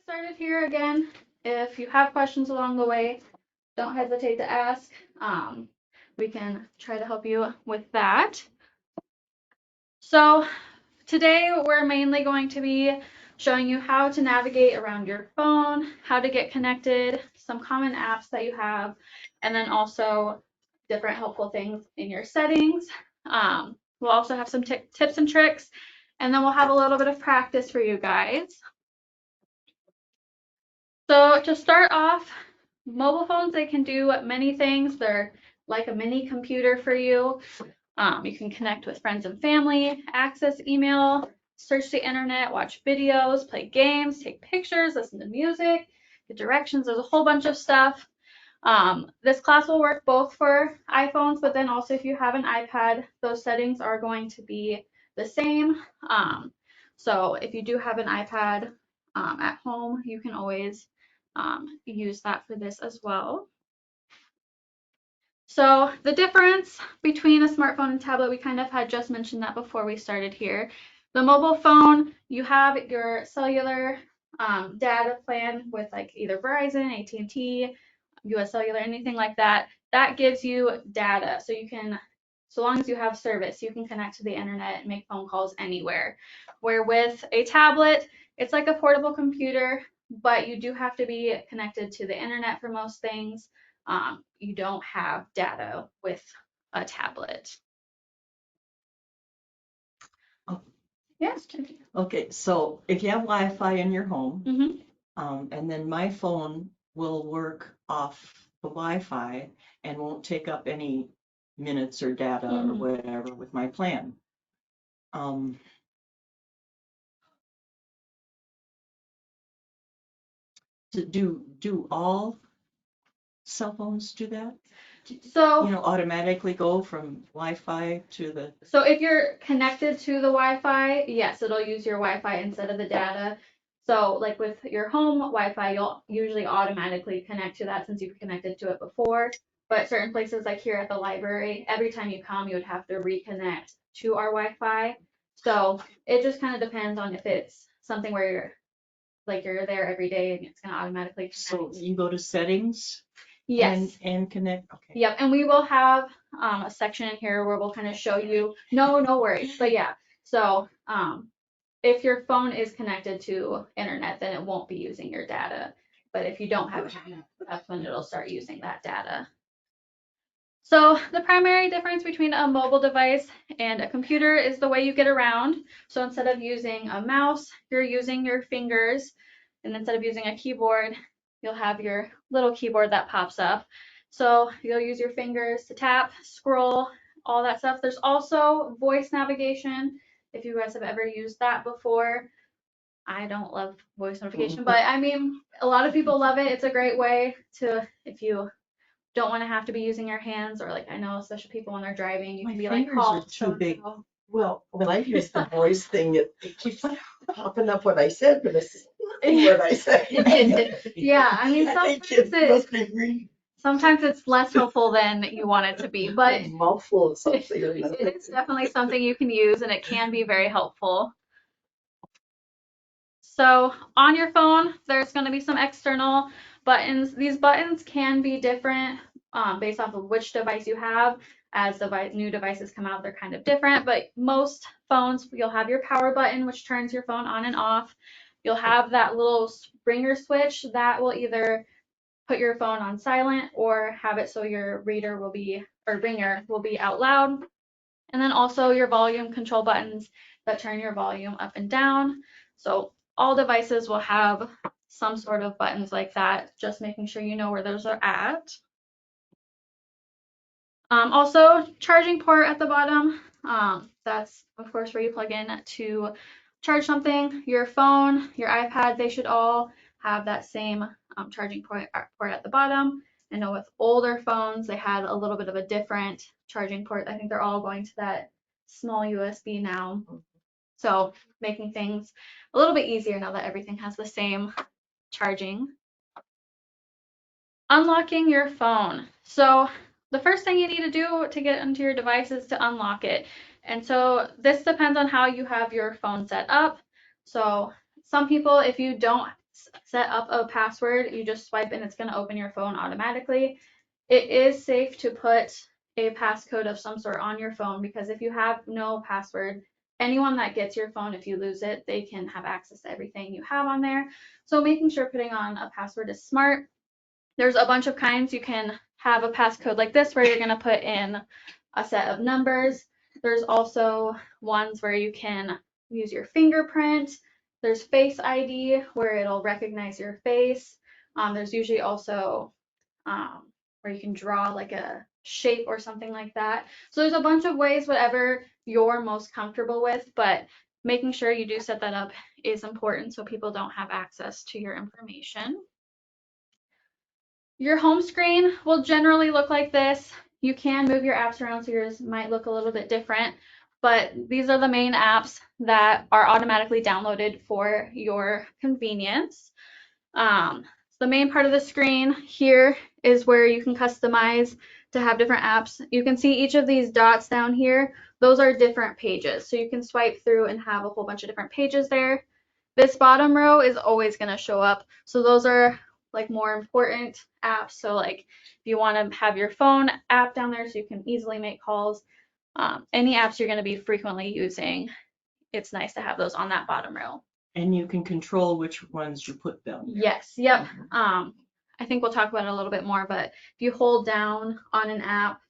Started here again. If you have questions along the way, don't hesitate to ask. We can try to help you with that. So today we're mainly going to be showing you how to navigate around your phone, how to get connected, some common apps that you have, and then also different helpful things in your settings. We'll also have some tips and tricks, and then we'll have a little bit of practice for you guys. So to start off, mobile phones, they can do many things. They're like a mini computer for you. You can connect with friends and family, access email, search the internet, watch videos, play games, take pictures, listen to music, get directions. There's a whole bunch of stuff. This class will work both for iPhones, but then also if you have an iPad, those settings are going to be the same. So if you do have an iPad at home, you can always use that for this as well. So the difference between a smartphone and tablet, we kind of had just mentioned that before we started here. The mobile phone, you have your cellular data plan with like either Verizon, AT&T, US Cellular, anything like that. That gives you data. So you can, so long as you have service, you can connect to the internet and make phone calls anywhere. Where with a tablet, it's like a portable computer, but you do have to be connected to the internet for most things. You don't have data with a tablet. Oh. Yes. Okay, so if you have Wi-Fi in your home, Mm-hmm. and then my phone will work off the Wi-Fi and won't take up any minutes or data or whatever with my plan. Do all cell phones do that? So, automatically go from Wi-Fi to the. So if you're connected to the Wi-Fi, yes, it'll use your Wi-Fi instead of the data. So like with your home Wi-Fi, you'll usually automatically connect to that since you've connected to it before. But certain places like here at the library, every time you come, you would have to reconnect to our Wi-Fi. So it just kind of depends on if it's something where you're there every day and it's going to automatically connect. So you go to settings. Yes. And connect. Okay. Yep, and we will have a section in here where we'll kind of show you. No worries. But yeah, so if your phone is connected to internet, then it won't be using your data. But if you don't have it, that's when it'll start using that data. So the primary difference between a mobile device and a computer is the way you get around. So instead of using a mouse, you're using your fingers. And instead of using a keyboard, you'll have your little keyboard that pops up. So you'll use your fingers to tap, scroll, all that stuff. There's also voice navigation, if you guys have ever used that before. I don't love voice notification, but I mean, a lot of people love it. It's a great way to, if you don't want to have to be using your hands, or like I know especially people when they're driving, you can be like, call too big. Well, when I use the voice thing, it keeps popping up what I said, but it's what I said. Yeah, I mean, sometimes it's less helpful than you want it to be, but mouthful of something. It's definitely something you can use, and it can be very helpful. So on your phone, there's going to be some external buttons. These buttons can be different based off of which device you have. As new devices come out, they're kind of different, but most phones, you'll have your power button, which turns your phone on and off. You'll have that little ringer switch that will either put your phone on silent or have it so your ringer will be out loud. And then also your volume control buttons that turn your volume up and down. So all devices will have some sort of buttons like that, just making sure you know where those are at. Also, charging port at the bottom. That's, of course, where you plug in to charge something. Your phone, your iPad, they should all have that same charging port at the bottom. I know with older phones, they had a little bit of a different charging port. I think they're all going to that small USB now. So making things a little bit easier now that everything has the same charging. Unlocking your phone. So the first thing you need to do to get into your device is to unlock it. And so this depends on how you have your phone set up. So some people, if you don't set up a password, you just swipe and it's going to open your phone automatically. It is safe to put a passcode of some sort on your phone, because if you have no password, anyone that gets your phone, if you lose it, they can have access to everything you have on there. So making sure putting on a password is smart. There's a bunch of kinds. You can have a passcode like this where you're going to put in a set of numbers. There's also ones where you can use your fingerprint. There's Face ID where it'll recognize your face. There's usually also where you can draw like a shape or something like that. So there's a bunch of ways, whatever you're most comfortable with, but making sure you do set that up is important so people don't have access to your information. Your home screen will generally look like this. You can move your apps around, so yours might look a little bit different, but these are the main apps that are automatically downloaded for your convenience. The main part of the screen here is where you can customize to have different apps. You can see each of these dots down here. Those are different pages. So you can swipe through and have a whole bunch of different pages there. This bottom row is always going to show up. So those are like more important apps. So like if you want to have your phone app down there so you can easily make calls, any apps you're going to be frequently using, it's nice to have those on that bottom row. And you can control which ones you put them. Yes, yep. I think we'll talk about it a little bit more, but if you hold down on an app,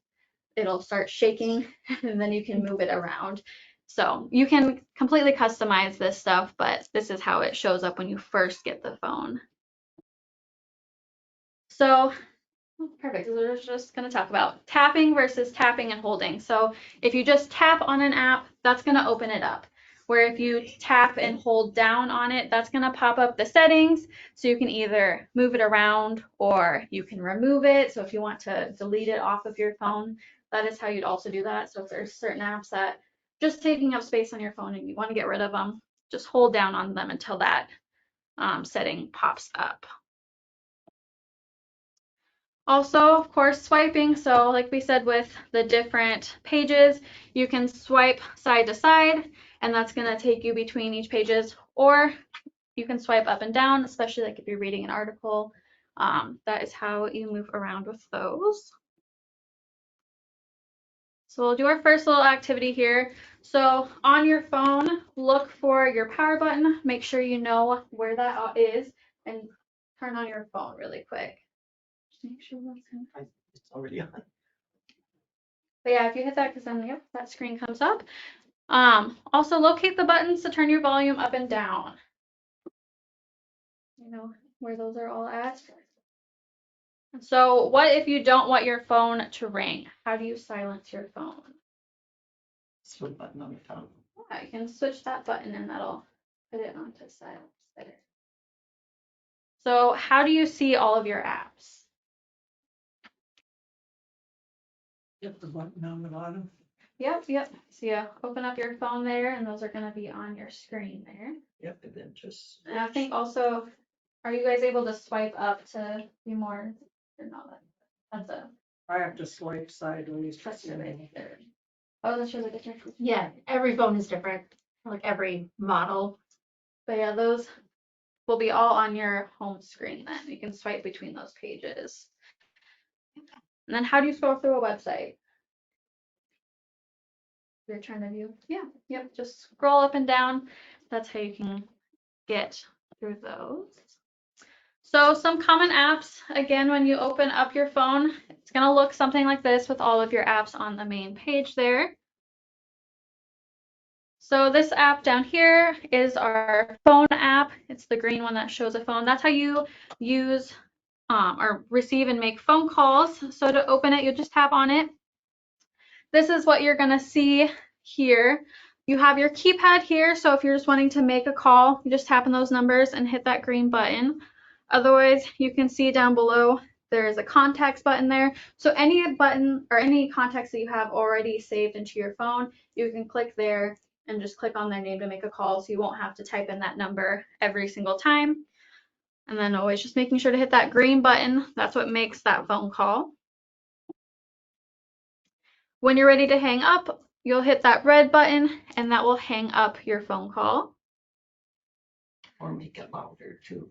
it'll start shaking and then you can move it around. So you can completely customize this stuff, but this is how it shows up when you first get the phone. So perfect. So we're just going to talk about tapping versus tapping and holding. So if you just tap on an app, that's going to open it up. Where if you tap and hold down on it, that's going to pop up the settings. So you can either move it around or you can remove it. So if you want to delete it off of your phone, that is how you'd also do that. So if there's certain apps that just taking up space on your phone and you want to get rid of them, just hold down on them until that setting pops up. Also, of course, swiping. So like we said with the different pages, you can swipe side to side, and that's going to take you between each pages, or you can swipe up and down, especially like if you're reading an article. That is how you move around with those. So we'll do our first little activity here. So on your phone, look for your power button. Make sure you know where that is, and turn on your phone really quick. Just make sure that's in. It's already on. But yeah, if you hit that, because then yep, that screen comes up. Also locate the buttons to turn your volume up and down. You know where those are all at. So what if you don't want your phone to ring? How do you silence your phone? Switch button on the phone. Yeah, you can switch that button and that'll put it onto silence there. So how do you see all of your apps? Hit the button on the bottom. Yep. So you open up your phone there, and those are going to be on your screen there. Yep, and then just. And I think also, are you guys able to swipe up to be more, or not? That's a, I have to swipe sideways. that's really there. Oh, that shows a different. Yeah, every phone is different, like every model. But yeah, those will be all on your home screen then. You can swipe between those pages. And then how do you scroll through a website? You're trying to view? Yeah, yep, just scroll up and down. That's how you can get through those. So some common apps, again, when you open up your phone, it's going to look something like this with all of your apps on the main page there. So this app down here is our phone app. It's the green one that shows a phone. That's how you use or receive and make phone calls. So to open it, you just tap on it. This is what you're going to see here. You have your keypad here. So if you're just wanting to make a call, you just tap on those numbers and hit that green button. Otherwise, you can see down below, there's a contacts button there. So any button or any contacts that you have already saved into your phone, you can click there and just click on their name to make a call. So you won't have to type in that number every single time. And then always just making sure to hit that green button. That's what makes that phone call. When you're ready to hang up, you'll hit that red button and that will hang up your phone call. Or make it louder too.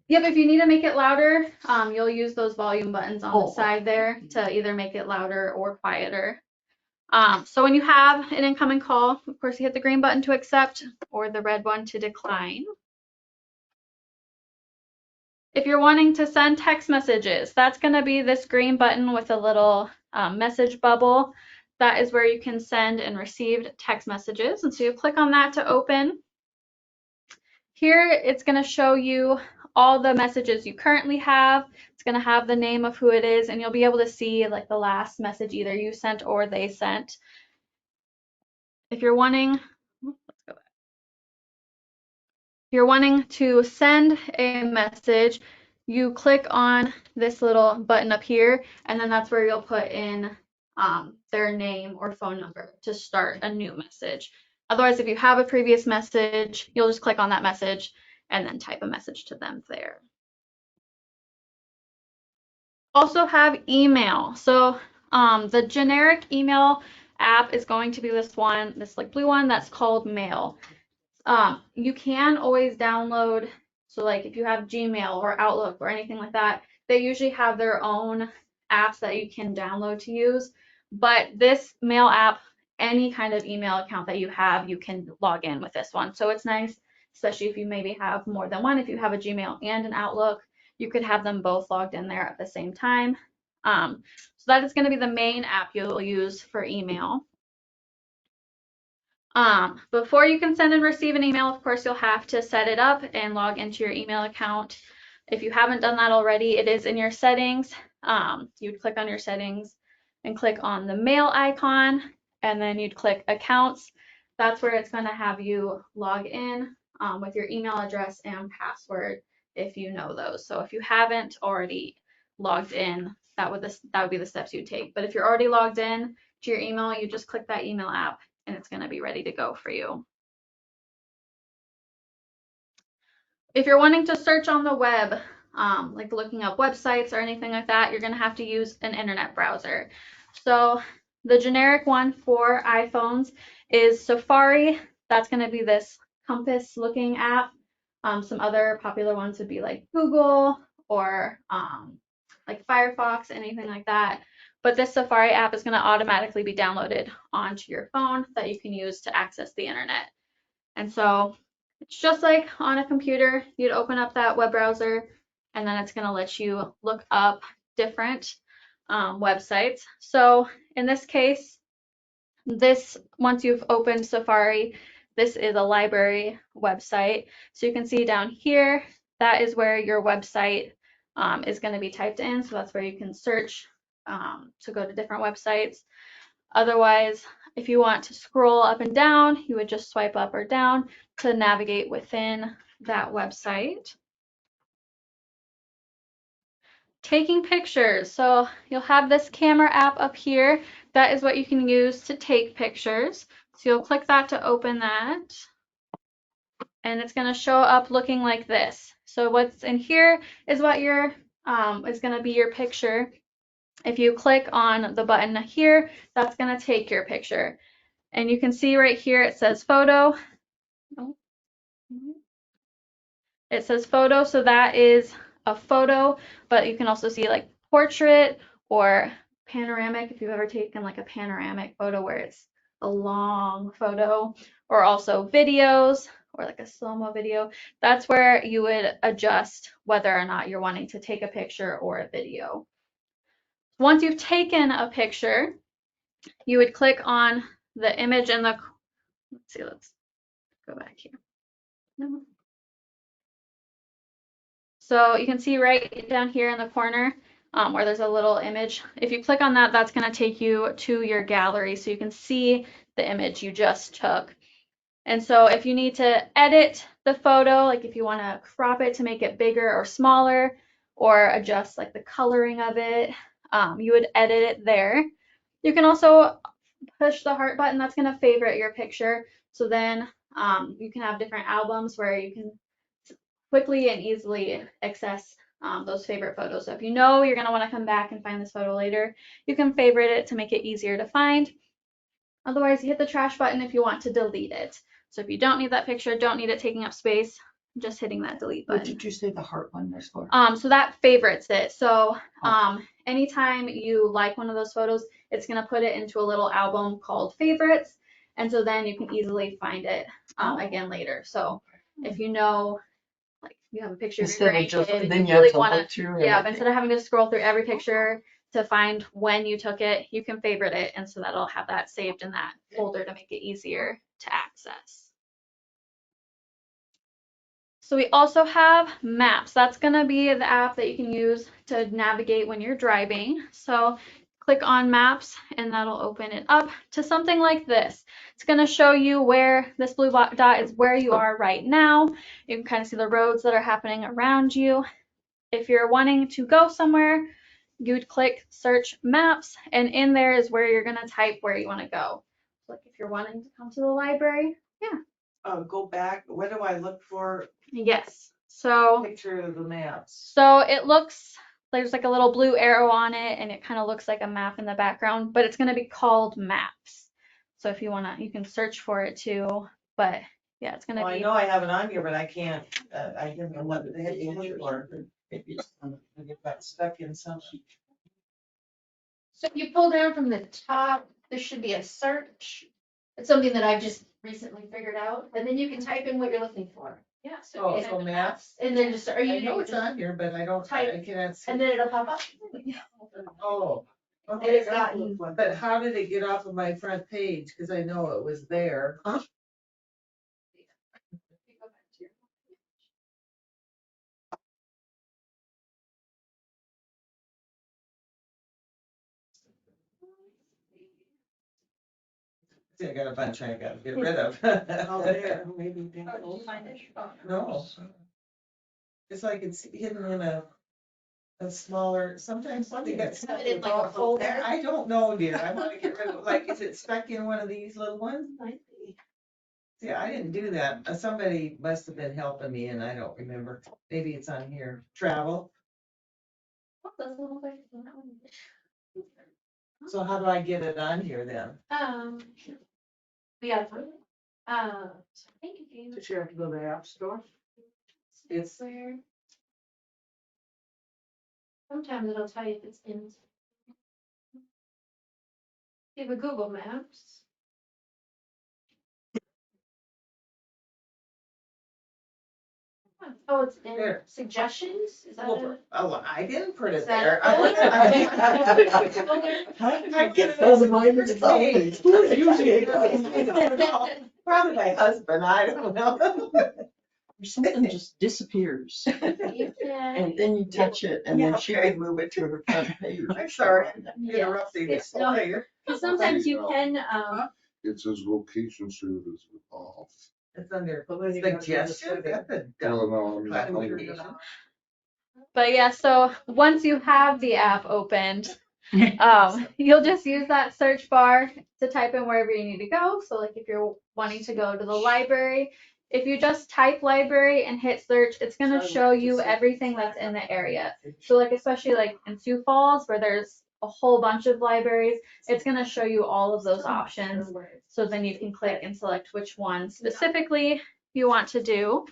Yep, if you need to make it louder, you'll use those volume buttons on the Oh. side there to either make it louder or quieter. So when you have an incoming call, of course, you hit the green button to accept or the red one to decline. If you're wanting to send text messages, that's going to be this green button with a little message bubble. That is where you can send and receive text messages. And so you click on that to open. Here, it's going to show you all the messages you currently have. It's going to have the name of who it is, and you'll be able to see like the last message either you sent or they sent. If you're wanting, to send a message, you click on this little button up here, and then that's where you'll put in their name or phone number to start a new message. Otherwise, if you have a previous message, you'll just click on that message and then type a message to them there. Also have email. So the generic email app is going to be this one, this like blue one that's called Mail. You can always download, so like if you have Gmail or Outlook or anything like that, they usually have their own apps that you can download to use. But this Mail app, any kind of email account that you have, you can log in with this one. So it's nice, especially if you maybe have more than one. If you have a Gmail and an Outlook, you could have them both logged in there at the same time. So that is going to be the main app you'll use for email. Before you can send and receive an email, of course, you'll have to set it up and log into your email account. If you haven't done that already, it is in your settings. You'd click on your settings and click on the mail icon, and then you'd click accounts. That's where it's going to have you log in with your email address and password if you know those. So if you haven't already logged in, that would be the steps you take. But if you're already logged in to your email, you just click that email app and it's going to be ready to go for you. If you're wanting to search on the web, like looking up websites or anything like that, you're going to have to use an internet browser. So the generic one for iPhones is Safari. That's going to be this compass looking app. Some other popular ones would be like Google or like Firefox, anything like that. But this Safari app is going to automatically be downloaded onto your phone that you can use to access the internet. And so it's just like on a computer, you'd open up that web browser and then it's going to let you look up different websites. So in this case, once you've opened Safari, this is a library website. So you can see down here, that is where your website is going to be typed in. So that's where you can search to go to different websites. Otherwise, if you want to scroll up and down, you would just swipe up or down to navigate within that website. Taking pictures. So you'll have this camera app up here. That is what you can use to take pictures. So you'll click that to open that. And it's going to show up looking like this. So what's in here is what is going to be your picture. If you click on the button here, that's going to take your picture. And you can see right here it says photo. It says photo, so that is a photo, but you can also see like portrait or panoramic if you've ever taken like a panoramic photo where it's a long photo, or also videos or like a slow-mo video. That's where you would adjust whether or not you're wanting to take a picture or a video. Once you've taken a picture, you would click on the image in the, let's go back here. So you can see right down here in the corner where there's a little image. If you click on that, that's going to take you to your gallery so you can see the image you just took. And so if you need to edit the photo, like if you want to crop it to make it bigger or smaller, or adjust like the coloring of it, you would edit it there. You can also push the heart button. That's going to favorite your picture. So then you can have different albums where you can quickly and easily access those favorite photos. So if you know you're going to want to come back and find this photo later, you can favorite it to make it easier to find. Otherwise, you hit the trash button if you want to delete it. So if you don't need that picture, don't need it taking up space, just hitting that delete What button. did you say the heart one was for? So that favorites it. So anytime you like one of those photos, it's gonna put it into a little album called favorites, and so then you can easily find it again later. So if you know, like you have a picture of your Instead of just, grandkid and then you you have really to want look to, through. yeah, everything. instead of having to scroll through every picture to find when you took it, you can favorite it, and so that'll have that saved in that folder to make it easier to access. So we also have Maps. That's going to be the app that you can use to navigate when you're driving. So click on Maps and that'll open it up to something like this. It's going to show you where this blue dot is, where you are right now. You can kind of see the roads that are happening around you. If you're wanting to go somewhere, you would click search Maps, and in there is where you're going to type where you want to go. Like if you're wanting to come to the library, yeah. Go back, what do I look for? Yes. So Picture of the maps. So it looks, there's like a little blue arrow on it, and it kind of looks like a map in the background, but it's going to be called Maps. So if you want to, you can search for it too, but yeah, it's going to Well, I be. know I have it on here, but I can't, I didn't know what the heck to look for. Maybe I get that stuck in some. So if you pull down from the top, there should be a search. It's something that I've just recently figured out, and then you can type in what you're looking for. Yeah, so. Oh, you so can- maps? And then just, are I you know know it's on here, but I don't, I cannot see. And then it'll pop up. Oh. And Okay, it's gotten. but how did it get off of my front page? Cause I know it was there. See, I got a bunch I gotta get rid of. Oh, there, maybe. No. It's like it's hidden in a smaller, sometimes something gets. Have it in like a folder? I don't know, dear. I wanna get rid of, like, is it stuck in one of these little ones? See, I didn't do that. Somebody must have been helping me and I don't remember. Maybe it's on here. Travel. So how do I get it on here then? Yeah. I think if you. Did you have to go to the app store? It's, Where. Sometimes it'll tell you if it's in. You have a Google Maps. Oh, it's in There. suggestions? Is that well, it? oh, I didn't put it Is that there. a folder? I get it All as the a minors first tell page. me. Usually it does. Probably my husband, I don't know. Something just disappears. You can. And then you touch it and Yeah, then she okay. can move it to her front page. I'm sorry, Yes, interrupting you. it's not- Because sometimes you can, It says location service off. It's under Well, then you gotta do the suggestion, setting. that's a Well, dumb no, I mean, classification. But yeah, so once you have the app opened, you'll just use that search bar to type in wherever you need to go. So like if you're wanting to go to the library, if you just type library and hit search, it's going to show you everything that's in the area. So like especially like in Sioux Falls where there's a whole bunch of libraries, it's going to show you all of those options. So then you can click and select which one specifically you want to do.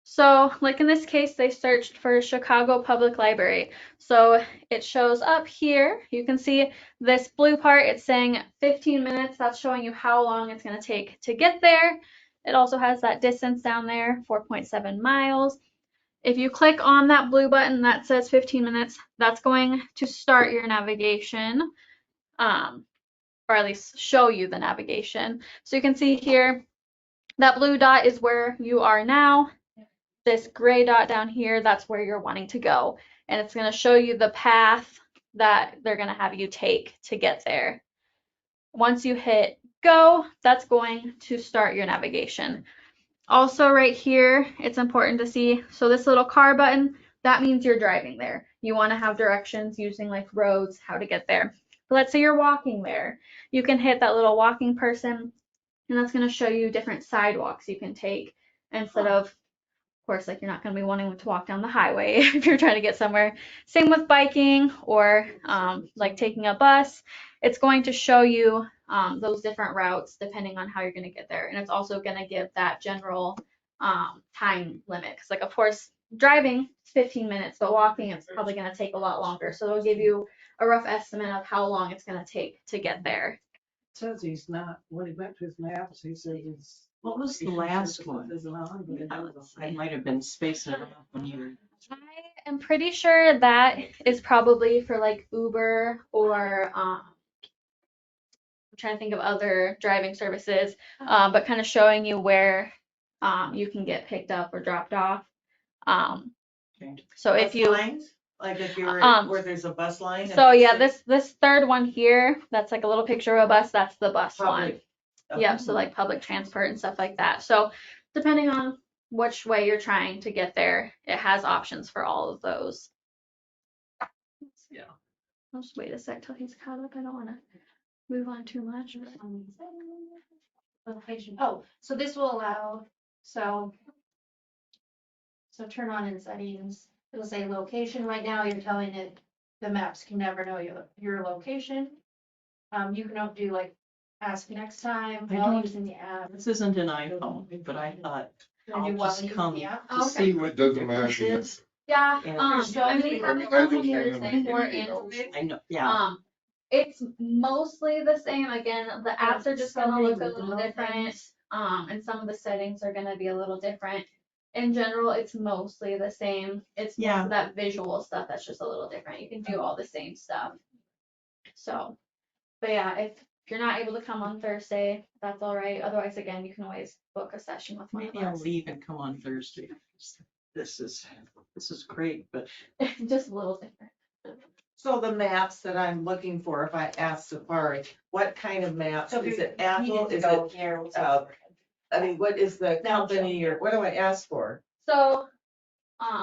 So like in this case, they searched for Chicago Public Library. So it shows up here. You can see this blue part, it's saying 15 minutes. That's showing you how long it's going to take to get there. It also has that distance down there, 4.7 miles. If you click on that blue button that says 15 minutes, that's going to start your navigation, or at least show you the navigation. So you can see here, that blue dot is where you are now. This gray dot down here, that's where you're wanting to go. And it's going to show you the path that they're going to have you take to get there. Once you hit go, that's going to start your navigation. Also right here, it's important to see, so this little car button, that means you're driving there. You want to have directions using like roads, how to get there. But let's say you're walking there. You can hit that little walking person, and that's going to show you different sidewalks you can take instead of course, like you're not going to be wanting to walk down the highway if you're trying to get somewhere. Same with biking or like taking a bus. It's going to show you those different routes depending on how you're going to get there. And it's also going to give that general time limit. 'Cause like, of course, driving is 15 minutes, but walking it's probably going to take a lot longer. So it'll give you a rough estimate of how long it's going to take to get there. Says he's not, when he went to his maps, he said he's. What was the last one? Isn't on, but it is. I might have been spacing it out when you were. I am pretty sure that is probably for like Uber or I'm trying to think of other driving services, but kind of showing you where you can get picked up or dropped off. Okay. So if Bus you lines? Like if you're where there's a bus line? so yeah, this third one here, that's like a little picture of a bus, that's the bus one. Public. Yep, so like public transport and stuff like that. So depending on which way you're trying to get there, it has options for all of those. Yeah. I'll just wait a sec till he's caught up. I don't want to move on too much. Location. Oh, so this will allow, so turn on in settings, it'll say location. Right now, you're telling it, the maps can never know your location. You can do like ask next time I while don't- using the app. This isn't an iPhone, but I thought Can I do I'll while just using come the app? to Okay. see what It the doesn't matter. difference is. Yeah, And and we haven't I done don't here think today for anything else. Android. I know, yeah. It's mostly the same. Again, the apps are just gonna look a little different. And some of the settings are gonna be a little different. In general, it's mostly the same. It's most Yeah. of that visual stuff that's just a little different. You can do all the same stuff. So, but yeah, if you're not able to come on Thursday, that's all right. Otherwise, again, you can always book a session with one of Maybe I'll us. leave and come on Thursday. This is great, but Just a little different. So the maps that I'm looking for, if I ask Safari, what kind of maps? So if Is you it Apple? needed to Is go it, here, we'll I mean, what is the Now show. company or what do I ask for? So,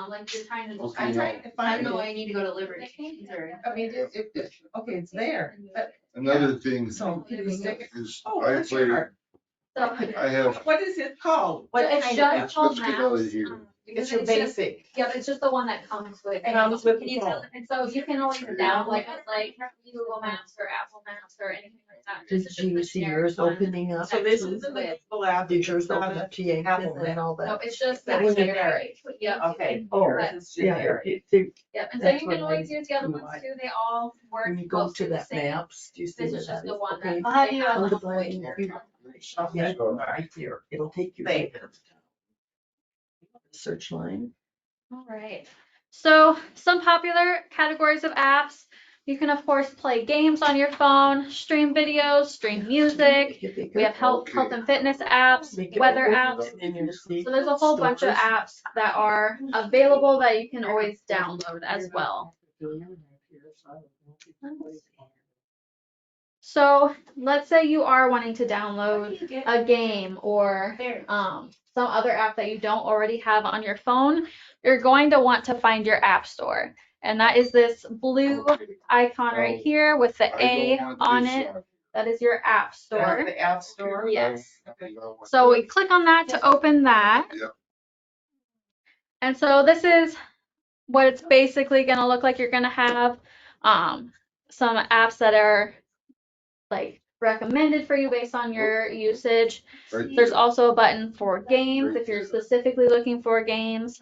like you're trying to Okay, I'm now- trying to I find don't know the why you need to go to Liberty. I mean, okay, it's there. But- Another thing So can you stick it? is Oh, I that's play, your- so I have, What is it called? What it's kind just of app? called Let's get out of maps. here. It's your just- basic. Yeah, it's just the one that comes with. And comes with Can the you tell- phone. And so you can always download it like Google Maps or Apple Maps or anything like that. Did This is you just see a generic yours one. opening up? So this too? is the Google app. Did yours It's not open a up to Yankton Apple and all No, that? it's just That's that generic. generic. Yeah. Okay. Oh, It's yeah, generic. Yep. And so That's you what can always I- use the other ones too. They all work When you go mostly to the that same. maps, do you see This where is that just is? the one Okay. that. I'll have they you have on Go to on the Brian, way you- here. yeah, right there. It'll take you Thank right to the search line. All right. So some popular categories of apps. You can of course play games on your phone, stream videos, stream music. Get bigger. We have health and fitness apps, Make it weather bigger, apps. and you'll see So there's a whole bunch of stores. apps that are available that you can always download as well. So let's say you are wanting to download a game or some other app that you don't already have on your phone. You're going to want to find your app store. And that is this blue icon right here with the A on it. That is your app store. The app store? Yes. So we click on that to open that. Yep. And so this is what it's basically going to look like. You're going to have some apps that are like recommended for you based on your usage. There's also a button for games if you're specifically looking for games,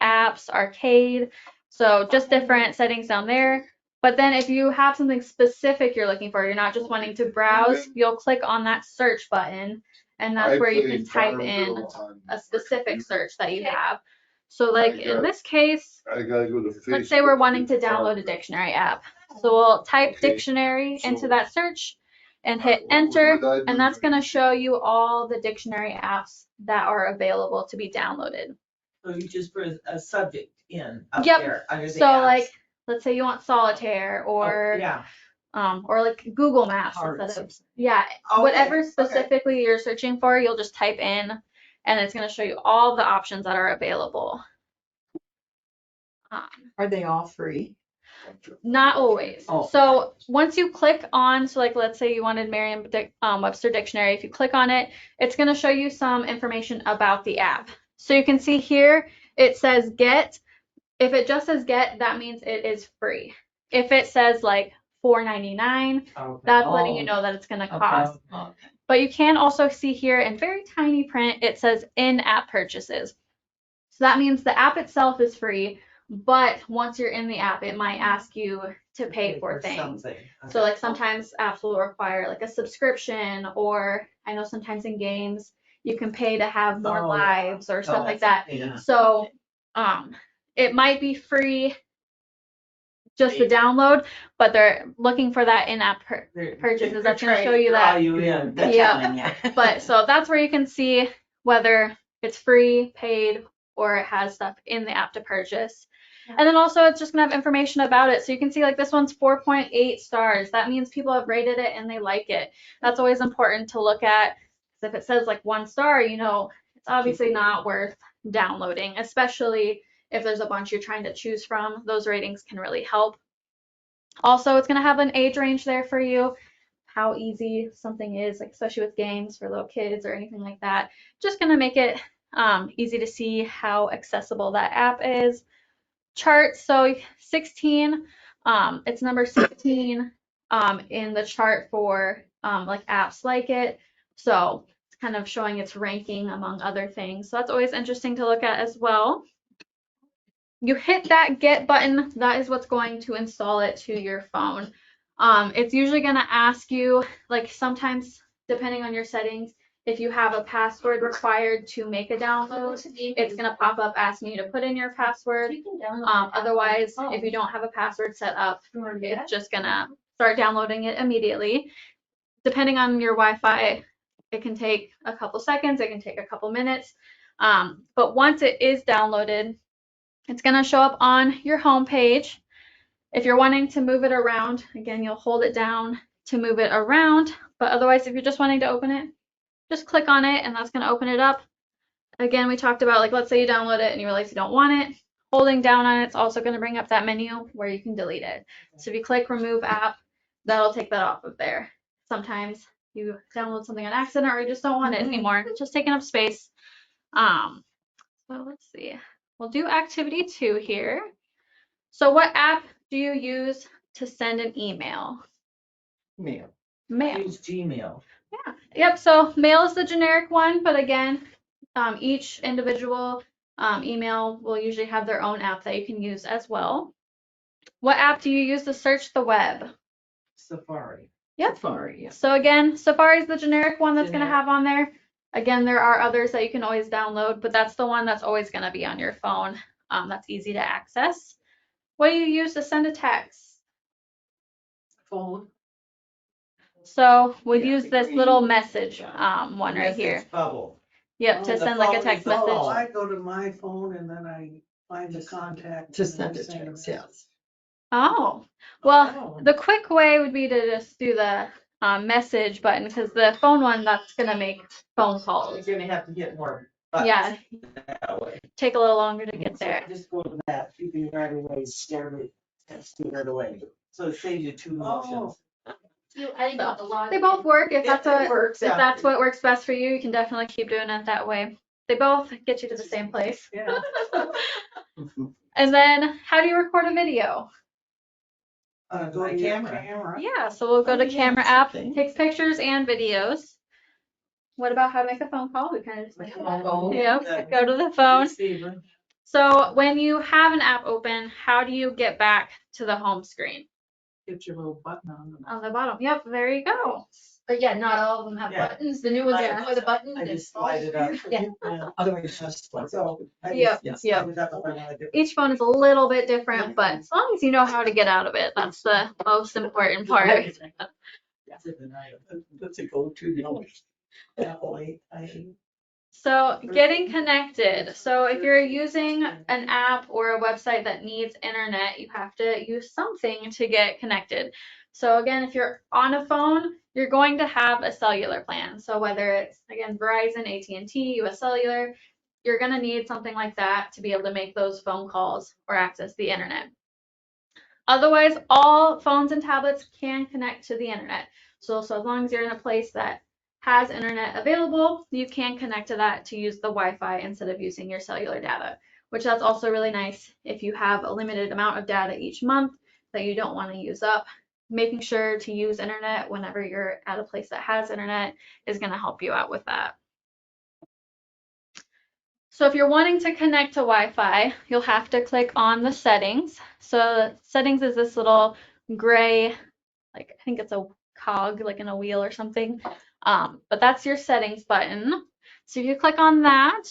apps, arcade. So just different settings down there. But then if you have something specific you're looking for, you're not just wanting to browse, you'll click on that search button and that's where you can type in a specific search that you have. So like in this case, I gotta go to Facebook. let's say we're wanting to download a dictionary app. So we'll type dictionary into that search and hit enter, and that's going to show you all the dictionary apps that are available to be downloaded. So you just put a subject in up Yep. there under the So apps. like, let's say you want solitaire or Yeah. or like Google Maps Cards. instead of whatever specifically you're searching for, you'll just type in, and it's going to show you all the options that are available. Are they all free? Not always. Oh. So once you click on, so like let's say you wanted Merriam-Webster Dictionary, if you click on it, it's going to show you some information about the app. So you can see here it says get. If it just says get, that means it is free. If it says like $4.99. Okay. That's letting you Oh, know that it's going to okay, cost. okay. But you can also see here in very tiny print, it says in-app purchases. So that means the app itself is free, but once you're in the app, it might ask you to pay for things. Something. So like sometimes apps will require like a subscription, or I know sometimes in games you can pay to have more Oh, yeah. lives or stuff Oh, like that. yeah. So it might be free just the download, but they're looking for that in-app purchases. That's going to show you that. You in. That's yeah. But so that's where you can see whether it's free, paid, or it has stuff in the app to purchase. And then also it's just gonna have information about it. So you can see like this one's 4.8 stars. That means people have rated it and they like it. That's always important to look at. If it says like 1 star, you know, it's obviously not worth downloading, especially if there's a bunch you're trying to choose from. Those ratings can really help. Also, it's gonna have an age range there for you, how easy something is, like especially with games for little kids or anything like that. Just gonna make it easy to see how accessible that app is. Charts, so 16, it's number 16 in the chart for like apps like it. So it's kind of showing its ranking among other things. So that's always interesting to look at as well. You hit that get button, that is what's going to install it to your phone. It's usually going to ask you, like sometimes depending on your settings, if you have a password required to make a download, it's going to pop up asking you to put in your password. Otherwise, if you don't have a password set up, it's just going to start downloading it immediately. Depending on your Wi-Fi, it can take a couple seconds, it can take a couple minutes. But once it is downloaded, it's going to show up on your home page. If you're wanting to move it around, again, you'll hold it down to move it around. But otherwise, if you're just wanting to open it, just click on it and that's going to open it up. Again, we talked about, like, let's say you download it and you realize you don't want it. Holding down on it's also going to bring up that menu where you can delete it. So if you click remove app, that'll take that off of there. Sometimes you download something on accident or you just don't want it anymore. It's just taking up space. So let's see. We'll do activity 2 here. So what app do you use to send an email? Mail. Mail. Use Gmail. Yeah. Yep. So mail is the generic one, but again, each individual email will usually have their own app that you can use as well. What app do you use to search the web? Safari. Yep. Safari, yeah. So again, Safari is the generic one that's going to Generic. have on there. Again, there are others that you can always download, but that's the one that's always going to be on your phone. That's easy to access. What do you use to send a text? Phone. So we'll Yeah, use the this green little one. message Yeah. one right here. Message bubble. Yep, Oh, to the send like a phone text is- Oh, message. I go to my phone and then I find the contact. To and then send a send text, message. yes. Oh, well, Oh. the quick way would be to just do the message button because the phone one, that's gonna make phone calls. You're gonna have to get more buttons Yeah, that way. take a little longer to get there. Just go to that, you can right away, start it right away. So it saves you 2 motions. I think about the log. They both work if that's It works if out. that's what works best for you. You can definitely keep doing it that way. They both get you to the same place. Yeah. And then, how do you record a video? Go My to your camera. Yeah, so we'll go Oh, to yeah, camera that's app, the thing. takes pictures and videos. What about how to make a phone call? We kind of just Make a phone call. Yep, go to the phone. Receiver. So when you have an app open, how do you get back to the home screen? Get your little button on them. On the bottom. Yep, there you go. But yeah, not all of them have Yeah. buttons. The new ones Yeah. have the buttons. I and- just slide it up. Yeah. Otherwise, just like. So I Yep, just yep. slide it up if I want to do. Each phone is a little bit different, but as long as you know how to get out of it, that's the most important part. That's a go-to, you know. Apple, So getting connected. So if you're using an app or a website that needs internet, you have to use something to get connected. So again, if you're on a phone, you're going to have a cellular plan. So whether it's, again, Verizon, AT&T, US Cellular, you're going to need something like that to be able to make those phone calls or access the internet. Otherwise, all phones and tablets can connect to the internet. So as long as you're in a place that has internet available, you can connect to that to use the Wi-Fi instead of using your cellular data, which that's also really nice if you have a limited amount of data each month that you don't want to use up. making sure to use internet whenever you're at a place that has internet is going to help you out with that. So if you're wanting to connect to Wi-Fi, you'll have to click on the settings. So settings is this little gray, like I think it's a cog, like in a wheel or something. But that's your settings button. So if you click on that,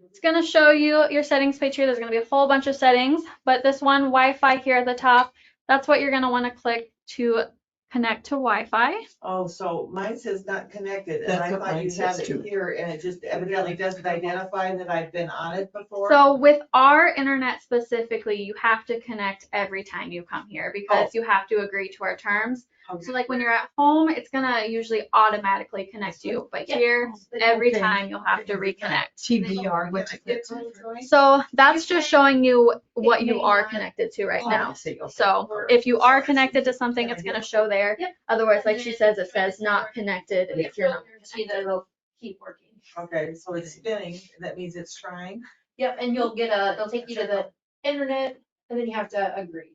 it's going to show you your settings page here. There's going to be a whole bunch of settings, but this one Wi-Fi here at the top, that's what you're going to want to click to connect to Wi-Fi. Oh, so mine says not connected, and That's I what thought mine you had says it too. here, and it just evidently doesn't identify that I've been on it before. So with our internet specifically, you have to connect every time you come here because you have to agree to our terms. So like when you're at home, it's gonna usually automatically connect you, but here, every Okay. time you'll have to reconnect. TBR, Can what's I get to join? So that's just showing you what you are connected to right Oh, now. I see. Okay. So if you are connected to something, it's gonna show there. Otherwise, like she says, it says not connected if you're not. See that it'll keep working. Okay, so it's spinning, that means it's trying. Yep, and you'll get they'll take you to the internet, and then you have to agree.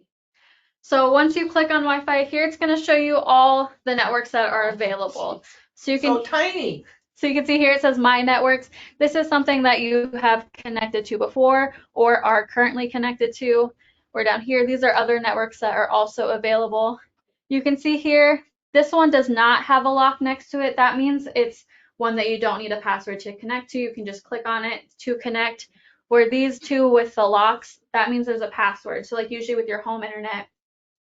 So once you click on Wi-Fi here, it's gonna show you all the networks that are available. So you can So tiny. So you can see here it says My Networks. This is something that you have connected to before or are currently connected to. Or down here, these are other networks that are also available. You can see here, this one does not have a lock next to it. That means it's one that you don't need a password to connect to. You can just click on it to connect. Where these two with the locks, that means there's a password. So like usually with your home internet,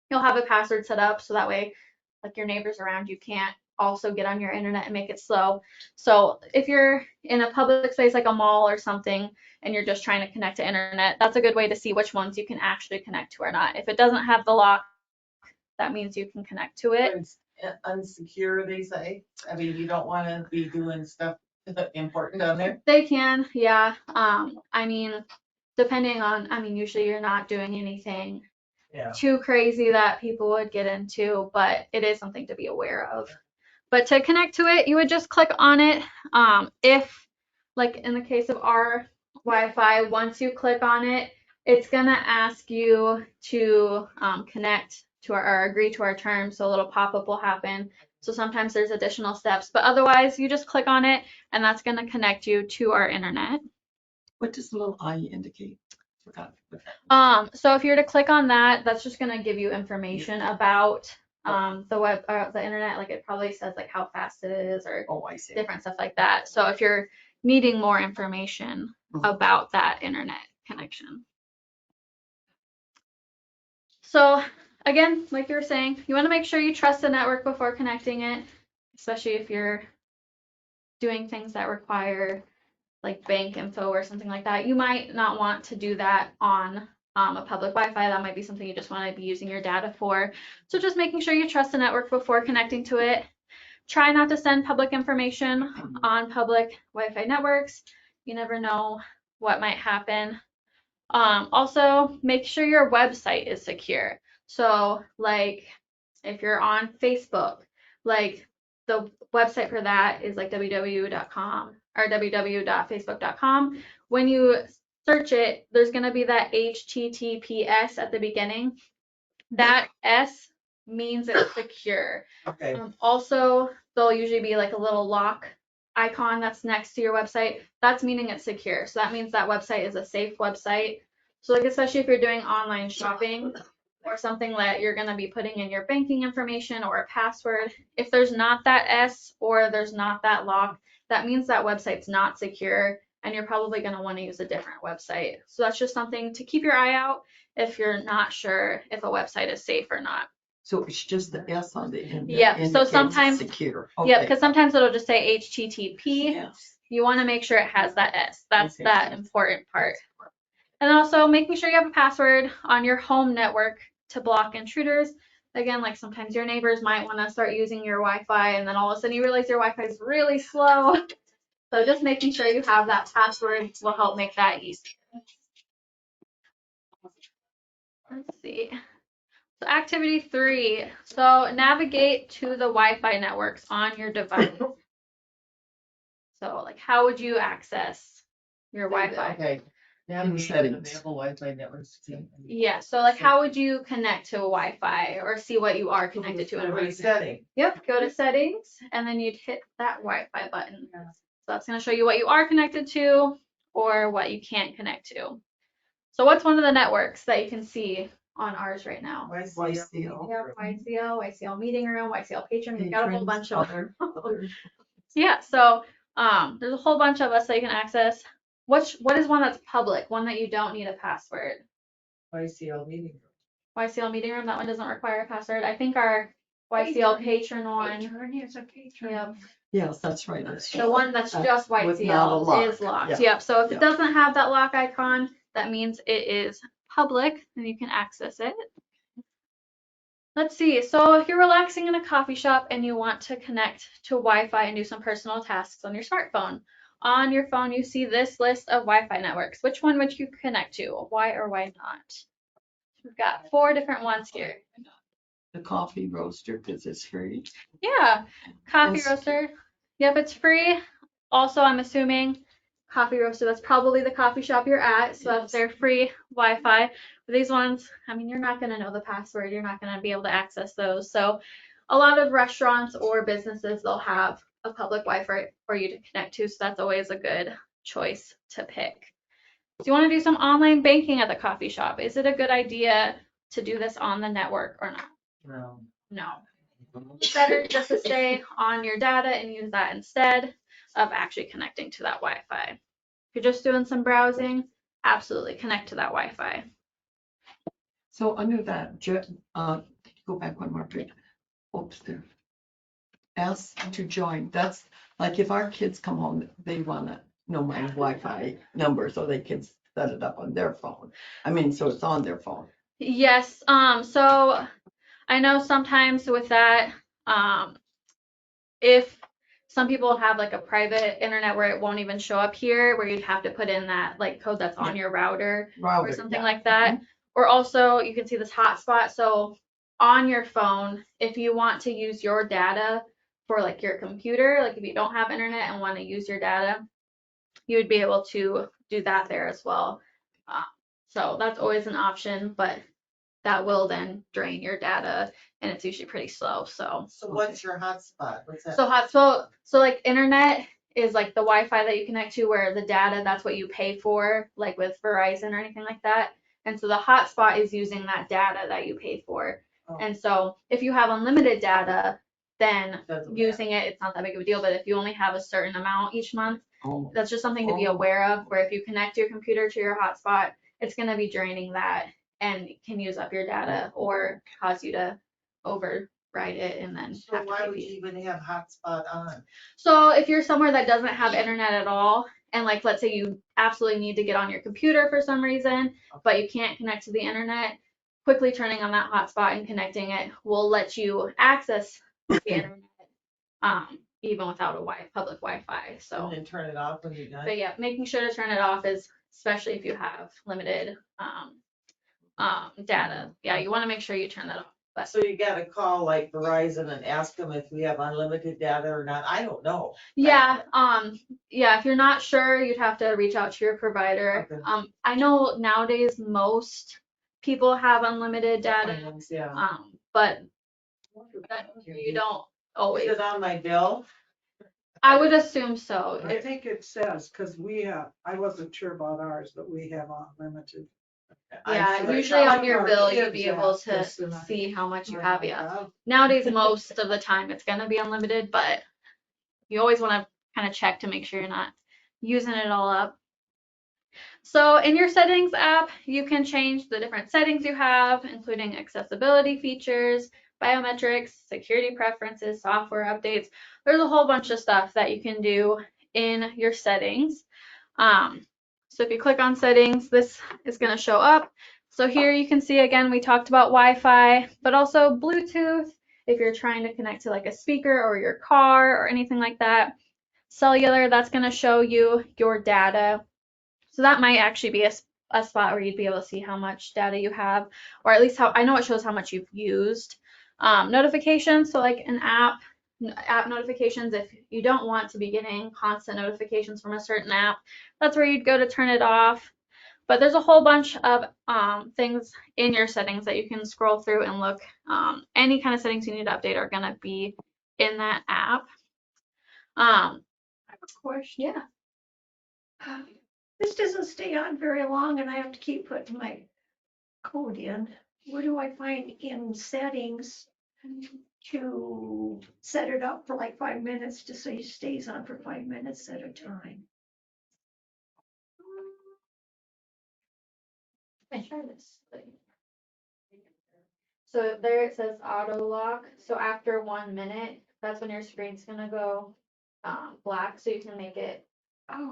you'll have a password set up so that way like your neighbors around you can't also get on your internet and make it slow. So if you're in a public space like a mall or something and you're just trying to connect to internet, that's a good way to see which ones you can actually connect to or not. If it doesn't have the lock, that means you can connect to it. It's unsecure, they say. I mean, you don't wanna be doing stuff important on there. They can, yeah. I mean, depending on, I mean, usually you're not doing anything Yeah. too crazy that people would get into, but it is something to be aware of. But to connect to it, you would just click on it. If, like in the case of our Wi-Fi, once you click on it, it's gonna ask you to connect to or agree to our terms. So a little pop-up will happen. So sometimes there's additional steps, but otherwise you just click on it and that's gonna connect you to our internet. What does the little I indicate? Forgot what that. So if you're to click on that, that's just gonna give you information about the internet. Like it probably says like how fast it is or Oh, I see. different stuff like that. So if you're needing more information about that internet connection. So again, like you were saying, you want to make sure you trust the network before connecting it, especially if you're doing things that require like bank info or something like that. You might not want to do that on a public Wi-Fi. That might be something you just want to be using your data for. So just making sure you trust the network before connecting to it. Try not to send public information on public Wi-Fi networks. You never know what might happen. Also, make sure your website is secure. So like if you're on Facebook, like the website for that is like www.com or www.facebook.com. When you search it, there's going to be that HTTPS at the beginning. That S means it's secure. Okay. Also, there'll usually be like a little lock icon that's next to your website. That's meaning it's secure. So that means that website is a safe website. So like especially if you're doing online shopping or something that you're going to be putting in your banking information or a password, if there's not that S or there's not that lock, that means that website's not secure and you're probably going to want to use a different website. So that's just something to keep your eye out if you're not sure if a website is safe or not. So it's just the S on the end. Yeah, that so indicates sometimes- secure. Yeah, Okay. because sometimes it'll just say HTTP. Yes. You want to make sure it has that S. That's Okay. that important part. And also making sure you have a password on your home network to block intruders. Again, like sometimes your neighbors might want to start using your Wi-Fi and then all of a sudden you realize your Wi-Fi is really slow. So just making sure you have that password will help make that easy. Let's see. So activity 3. So navigate to the Wi-Fi networks on your device. So like how would you access your Wi-Fi? Okay. In the settings. Available Wi-Fi networks. Yeah, so like how would you connect to Wi-Fi or see what you are connected to in Wi-Fi? Resetting. Yep, go to settings and then you'd hit that Wi-Fi button. So that's going to show you what you are connected to or what you can't connect to. So what's one of the networks that you can see on ours right now? YCL. Yeah, YCL meeting room, YCL patron. We've got a whole bunch of Other. Yeah, so there's a whole bunch of us that you can access. What is one that's public, one that you don't need a password? YCL meeting. YCL meeting room, that one doesn't require a password. I think our YCL patron one, Is a patron. yep, Yes, that's right. the one that's just With not a YCL lock. is locked. Yeah. Yep, so if Yeah. it doesn't have that lock icon, that means it is public and you can access it. Let's see, so if you're relaxing in a coffee shop and you want to connect to Wi-Fi and do some personal tasks on your smartphone, on your phone you see this list of Wi-Fi networks. Which one would you connect to? Why or why not? We've got 4 different ones here. The coffee roaster, because it's free. Yeah, coffee Yes. roaster. Yep, it's free. Also, I'm assuming coffee roaster, that's probably the coffee shop you're at, so that's their free Wi-Fi. But these ones, I mean, you're not going to know the password. You're not going to be able to access those. So a lot of restaurants or businesses, they'll have a public Wi-Fi for you to connect to, so that's always a good choice to pick. Do you want to do some online banking at the coffee shop? Is it a good idea to do this on the network or not? No. No. It's better just to stay on your data and use that instead of actually connecting to that Wi-Fi. If you're just doing some browsing, absolutely connect to that Wi-Fi. So under that, go back one more page. Oops, there. Ask to join. That's like if our kids come home, they want to know my Wi-Fi number so they can set it up on their phone. I mean, so it's on their phone. Yes, so I know sometimes with that, if some people have like a private internet where it won't even show up here, where you'd have to put in that like code that's on your router or something like that. Or also you can see this hotspot. So on your phone, if you want to use your data for like your computer, like if you don't have internet and want to use your data, you would be able to do that there as well. So that's always an option, but that will then drain your data and it's usually pretty slow. So what's your hotspot? What's that? so like internet is like the Wi-Fi that you connect to, where the data, that's what you pay for, like with Verizon or anything like that. And so the hotspot is using that data that you pay for. Oh. And so if you have unlimited data, then Doesn't using it, it's not that big of a deal. But if you only have a certain amount each month, Oh. that's just something to be aware of, where if you connect your computer to your hotspot, it's going to be draining that and can use up your data or cause you to override it and then So have to why pay would fees. you even have hotspot on? So if you're somewhere that doesn't have internet at all, and like let's say you absolutely need to get on your computer for some reason, but you can't connect to the internet, quickly turning on that hotspot and connecting it will let you access the internet, even without a public Wi-Fi. So, And then turn it off when you're done? but yeah, making sure to turn it off is, especially if you have limited data. Yeah, you want to make sure you turn that off. But So you gotta call like Verizon and ask them if we have unlimited data or not. I don't know. yeah, if you're not sure, you'd have to reach out to your provider. Okay. I know nowadays most people have unlimited data, Plans, yeah. but you don't Is always. it on my bill? I would assume so. I think it says, because we have, I wasn't sure about ours, but we have unlimited. Yeah, usually on your bill you'd be able to see how much you have. Yeah. Nowadays, most of the time it's gonna be unlimited, but you always want to kind of check to make sure you're not using it all up. So in your settings app, you can change the different settings you have, including accessibility features, biometrics, security preferences, software updates. There's a whole bunch of stuff that you can do in your settings. So if you click on settings, this is going to show up. So here you can see, again, we talked about Wi-Fi, but also Bluetooth if you're trying to connect to like a speaker or your car or anything like that. Cellular, that's going to show you your data. So that might actually be a spot where you'd be able to see how much data you have, or at least how, I know it shows how much you've used. Notifications, so like an app notifications, if you don't want to be getting constant notifications from a certain app, that's where you'd go to turn it off. But there's a whole bunch of things in your settings that you can scroll through and look. Any kind of settings you need to update are gonna be in that app. I have a question. Yeah. This doesn't stay on very long and I have to keep putting my code in. Where do I find in settings to set it up for like 5 minutes to say it stays on for 5 minutes at a time? I try this thing. So there it says auto lock. So after 1 minute, that's when your screen's gonna go black. So you can make it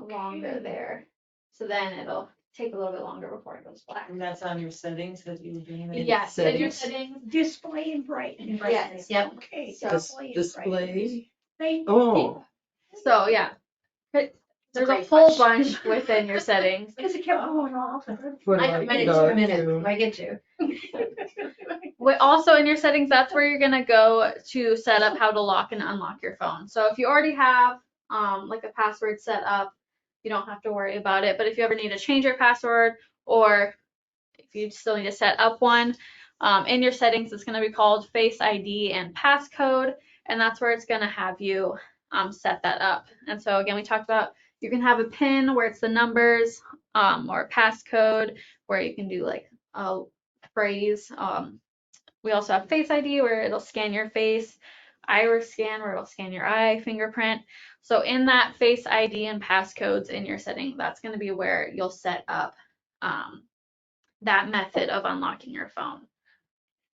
longer Okay. there. So then it'll take a little bit longer before it goes black. And that's on your settings that you were doing that? Yes, in your Settings. settings. Display and brightness. Yes, yep. Okay. So- display and brightness. Display, Thank you. oh, So yeah, there's a great whole question. bunch within your settings. Because it kept going off. for I like might in dark 2 minutes, to- I get to. Also in your settings, that's where you're gonna go to set up how to lock and unlock your phone. So if you already have like a password set up, you don't have to worry about it. But if you ever need to change your password, or if you still need to set up one, in your settings, it's gonna be called Face ID and Passcode, and that's where it's gonna have you set that up. And so again, we talked about you can have a PIN where it's the numbers, or a passcode where you can do like a phrase. We also have Face ID where it'll scan your face, iris scan where it'll scan your eye, fingerprint. So in that Face ID and passcodes in your setting, that's going to be where you'll set up that method of unlocking your phone.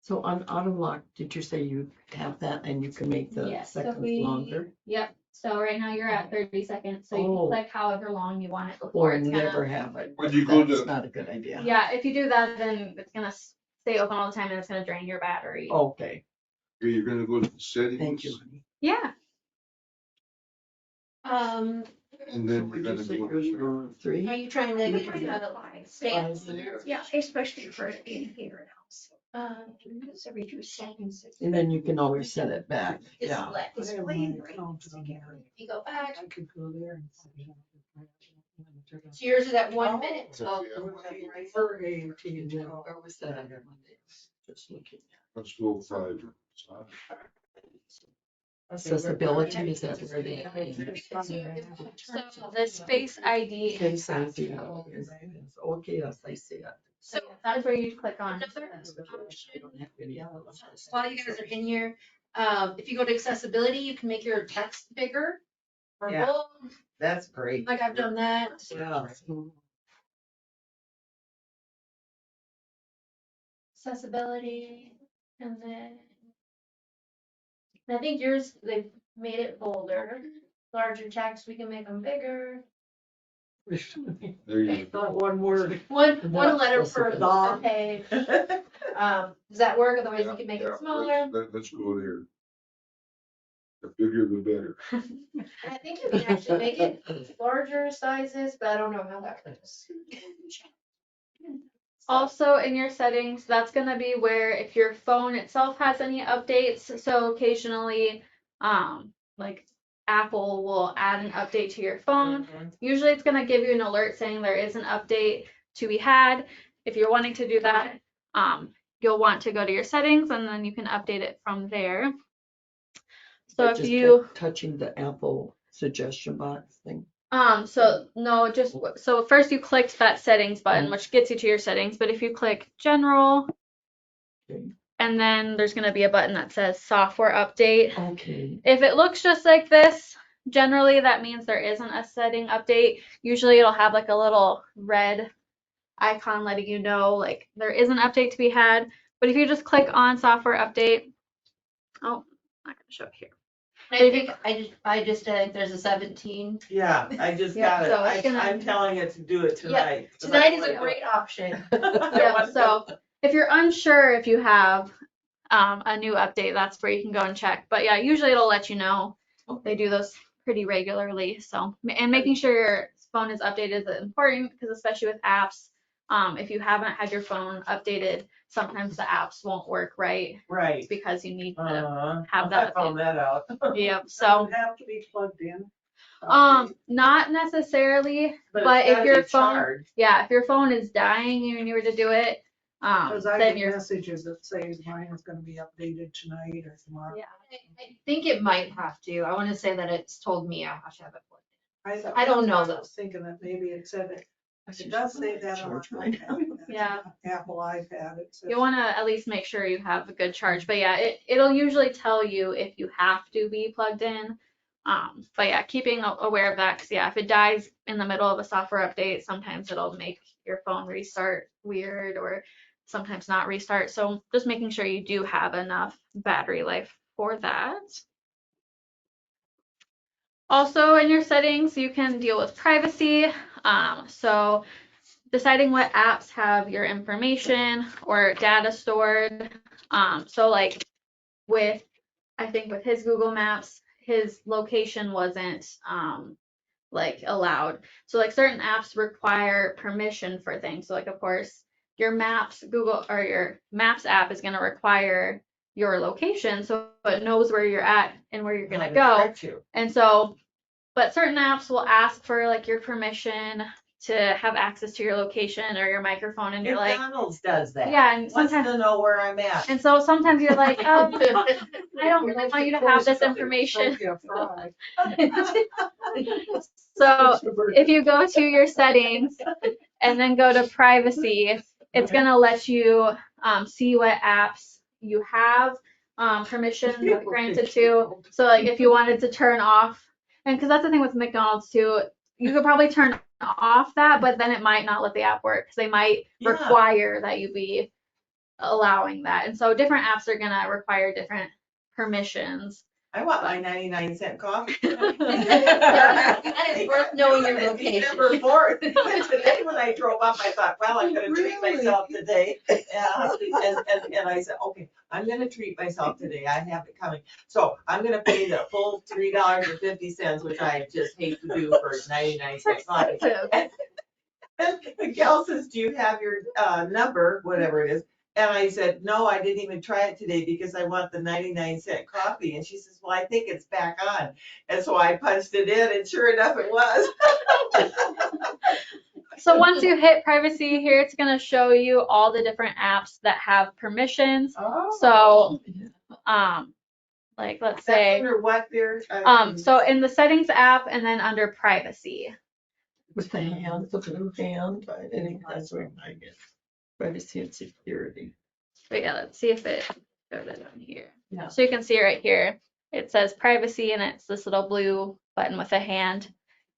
So on auto lock, did you say you have that and you can make the Yes, so seconds we- longer? Yep. So right now you're at 30 seconds. So you can Oh. click however long you want it before Or it's never gonna. have it? When you go That's to- not a good idea. Yeah, if you do that, then it's gonna stay open all the time and it's gonna drain your battery. Okay, You're gonna go to the settings. thank you. honey. Yeah. And So then would you're you gonna say go. you're Are three? you trying to We're get trying to to stay on? Yeah, especially for in here now. Because every 2 seconds. And then you can always set it back, yeah. Display. I have Display my and account brightness on again. there. If you go back, I could go there and see how so yours is at 1 Oh. minute. So For AT&T. And then where was that on Monday? Just looking. Let's go 5. Accessibility, is that where they? So this Face ID and Face ID, passcode. okay, yes, I see it. So that's where you click on. Another I don't have any of those. while you guys are in here, if you go to accessibility, you can make your text bigger or Yeah. bold. That's great. Like I've done that. Yeah. Accessibility, and then I think yours, they've made it bolder. Larger text, we can make them bigger. There you go. Not one word. One That's letter per accessibility. page. Does that work? Otherwise, you can make Yeah, it smaller. Let's go there. The bigger the better. And I think you can actually make it larger sizes, but I don't know how that goes. Also in your settings, that's going to be where if your phone itself has any updates, so occasionally like Apple will add an update to your phone. Usually it's going to give you an alert saying there is an update to be had. If you're wanting to do that, you'll want to go to your settings and then you can update it from there. So I if just you kept touching the Apple suggestion box thing. so no, just so first you clicked that settings button, which gets you to your settings, but if you click general, Okay. and then there's gonna be a button that says software update. Okay, If it looks just like this, generally that means there isn't a setting update. Usually it'll have like a little red icon letting you know like there is an update to be had. But if you just click on software update, oh, not gonna show it here. I think I just did, there's a 17. Yeah, I just Yeah, got it. so it's gonna- I'm telling it to do it tonight. Tonight is a great option. Yeah, so if you're unsure if you have a new update, that's where you can go and check. But yeah, usually it'll let you know. They do those pretty regularly. So, and making sure your phone is updated is important because especially with apps, if you haven't had your phone updated, sometimes the apps won't work right Right. because you need to I have that. found that out. Yep. Does So it have to be plugged in? Not necessarily, But but it's if gotta your be phone, charged. yeah, if your phone is dying and you were to do it, Cause I then get you're, messages that say mine is gonna be updated tonight or tomorrow. yeah. I think it might have to. I want to say that it's told me I have to have it plugged I that's don't know, why I though. was thinking that maybe it said it. It does say that on Charge my mine. iPad. Yeah. Apple iPad, it says. You want to at least make sure you have a good charge. But yeah, it'll usually tell you if you have to be plugged in. But yeah, keeping aware of that, because yeah, if it dies in the middle of a software update, sometimes it'll make your phone restart weird or sometimes not restart. So just making sure you do have enough battery life for that. Also in your settings, you can deal with privacy. So deciding what apps have your information or data stored. So like with, I think with his Google Maps, his location wasn't like allowed. So like certain apps require permission for things. So like of course your Maps Google or your Maps app is going to require your location so it knows where you're at and where you're going to go. Correct you. And so, but certain apps will ask for like your permission to have access to your location or your microphone, and you're like, McDonald's does that. yeah, and Wants sometimes, to know where I'm at. and so sometimes you're like, I don't really want you to have this information. Yeah, fry. So if you go to your settings and then go to privacy, it's gonna let you see what apps you have permission granted to. So like if you wanted to turn off, and because that's the thing with McDonald's too, you could probably turn off that, but then it might not let the app work because they might Yeah. require that you be allowing that. And so different apps are gonna require different permissions. I want my 99-cent coffee. That is worth knowing your location. December 4th, even today when I drove up, I thought, well, I'm gonna treat myself today. Yeah, and I said, okay, I'm gonna treat myself today, I have it coming. So I'm gonna pay the full $3.50, which I just hate to do for 99-cent coffee. And the gal says, do you have your number, whatever it is? And I said, no, I didn't even try it today because I want the 99-cent coffee. And she says, well, I think it's back on. And so I punched it in and sure enough it was. So once you hit privacy here, it's going to show you all the different apps that have permissions. So, like let's That's say, under what there? so in the settings app and then under privacy. With the hand, the blue hand, I think that's where I get privacy and security. But yeah, let's see if it goes down here. Yeah. So you can see right here, it says privacy and it's this little blue button with a hand.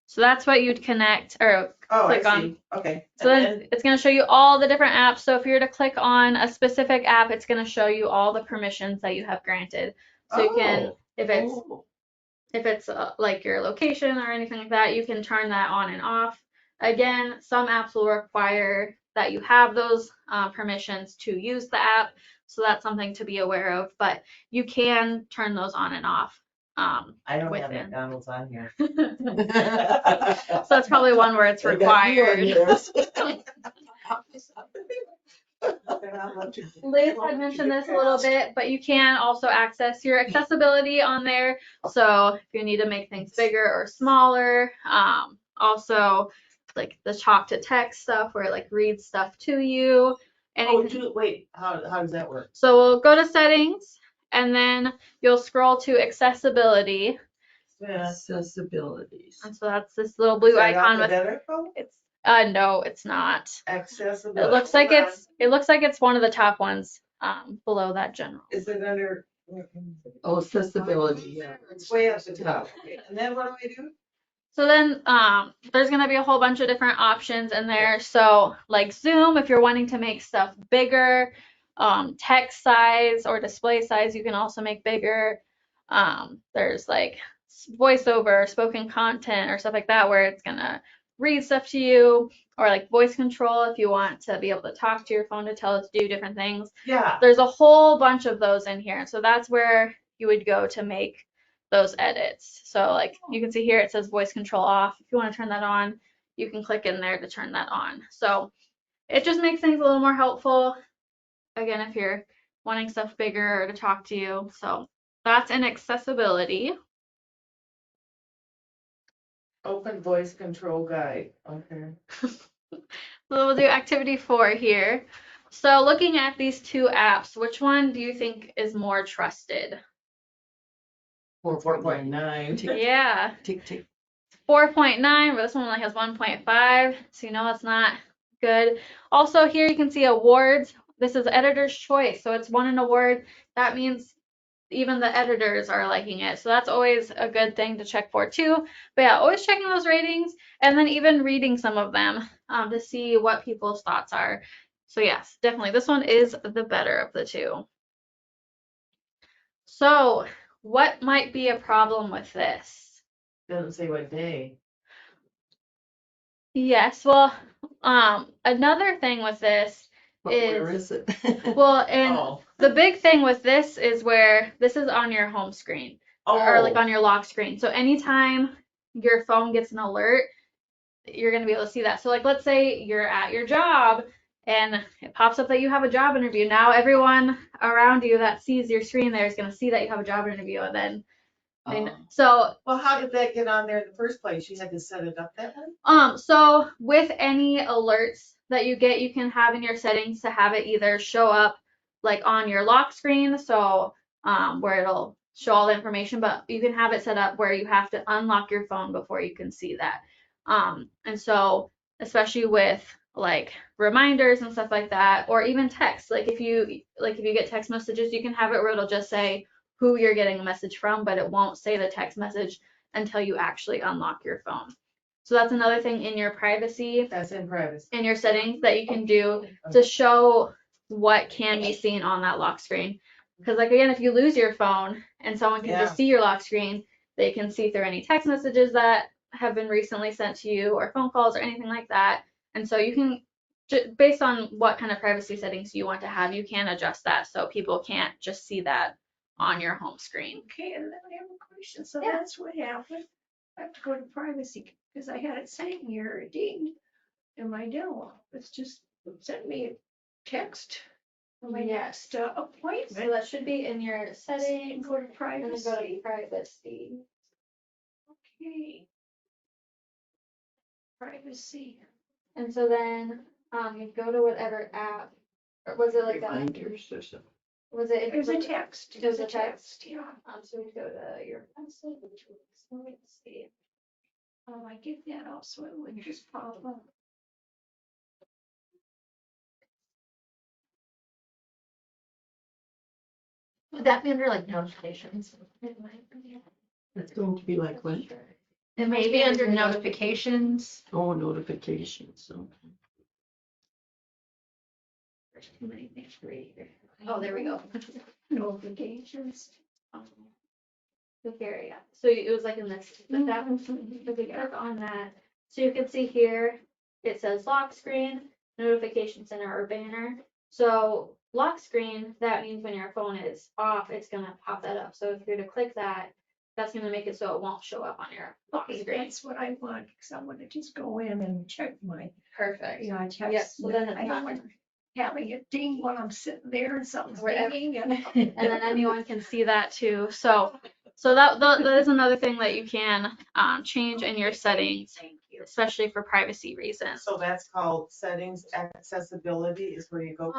So that's what you'd connect or click I on. see. Okay. So And then it's going to show you all the different apps. So if you were to click on a specific app, it's going to show you all the permissions that you have granted. So you can, if it's like your location or anything like that, you can turn that on and off. Again, some apps will require that you have those permissions to use the app. So that's something to be aware of, but you can turn those on and off. I don't have within. McDonald's on here. So that's probably one where it's required. Liz had mentioned this a little bit, but you can also access your accessibility on there. So if you need to make things bigger or smaller, also like the talk to text stuff where it like reads stuff to you. Wait, how does that work? So we'll go to settings and then you'll scroll to accessibility. Yeah. Accessibilities. And so that's this little blue icon with it's no, it's not. Accessibility. It looks like it's one of the top ones below that general. Is it under? Oh, accessibility, yeah. It's way up the top. Okay. And then what do I do? So then there's going to be a whole bunch of different options in there. So like zoom, if you're wanting to make stuff bigger, text size or display size, you can also make bigger. There's like voiceover, spoken content or stuff like that where it's going to read stuff to you, or like voice control if you want to be able to talk to your phone to tell it to do different things. Yeah. There's a whole bunch of those in here. So that's where you would go to make those edits. So like you can see here it says voice control off. If you want to turn that on, you can click in there to turn that on. So it just makes things a little more helpful. Again, if you're wanting stuff bigger or to talk to you. So that's an accessibility. Open voice control guide, okay. So we'll do activity 4 here. So looking at these two apps, which one do you think is more trusted? 4.9. Yeah, Tick, tick. 4.9, but this one only has 1.5, so you know it's not good. Also here you can see awards. This is editor's choice, so it's won an award. That means even the editors are liking it. So that's always a good thing to check for too. But yeah, always checking those ratings and then even reading some of them to see what people's thoughts are. So yes, definitely this one is the better of the two. So what might be a problem with this? Doesn't say what day. Yes, well, another thing with this But where is it? well, and Oh. the big thing with this is where this is on your home screen or like Oh. on your lock screen. So anytime your phone gets an alert, you're going to be able to see that. So like let's say you're at your job and it pops up that you have a job interview. Now everyone around you that sees your screen there is going to see that you have a job interview, and then so Well, how did that get on there in the first place? You had to set it up that way? so with any alerts that you get, you can have in your settings to have it either show up like on your lock screen, so where it'll show all the information, but you can have it set up where you have to unlock your phone before you can see that. And so especially with like reminders and stuff like that, or even text, like if you get text messages, you can have it where it'll just say who you're getting a message from, but it won't say the text message until you actually unlock your phone. So that's another thing in your privacy, That's in privacy. in your settings that you can do to show what can be seen on that lock screen. Because like again, if you lose your phone and someone can just see your lock screen, they can see through any text messages that have been recently sent to you or phone calls or anything like that. And so you can, based on what kind of privacy settings you want to have, you can adjust that so people can't just see that on your home screen. Okay, and then I have a question. So Yeah. that's what happened. I have to go to privacy because I had it saying here, ding, and my dental office just sent me a text for my next appointment. So that should be in your settings. Go to And then privacy. go to privacy. Okay. Privacy. And so then you go to whatever app, or was it like Reminders or something. was it? It was a text. It was a text. Yeah. So we go to your message. Let's see. Oh, I get that also. It wouldn't just pop up. Would that be under like notifications? It's going to be like what? It may be under notifications. Oh, notifications, okay. Oh, there we go. Notifications. So here, yeah. So it was like in this, the tab. If we click on that, so you can see here, it says lock screen, notification center or banner. So lock screen, that means when your phone is off, it's gonna pop that up. So if you're to click that, that's gonna make it so it won't show up on your lock Okay, screen. that's what I want, because I want to just go in and check my, Perfect. you know, check. Yep, so then I it's don't not, want having it ding while I'm sitting there and something's Wherever- dinging and. and then anyone can see that too. So that is another thing that you can change in your settings, Thank you. especially for privacy reasons. So that's called settings, accessibility is where you go.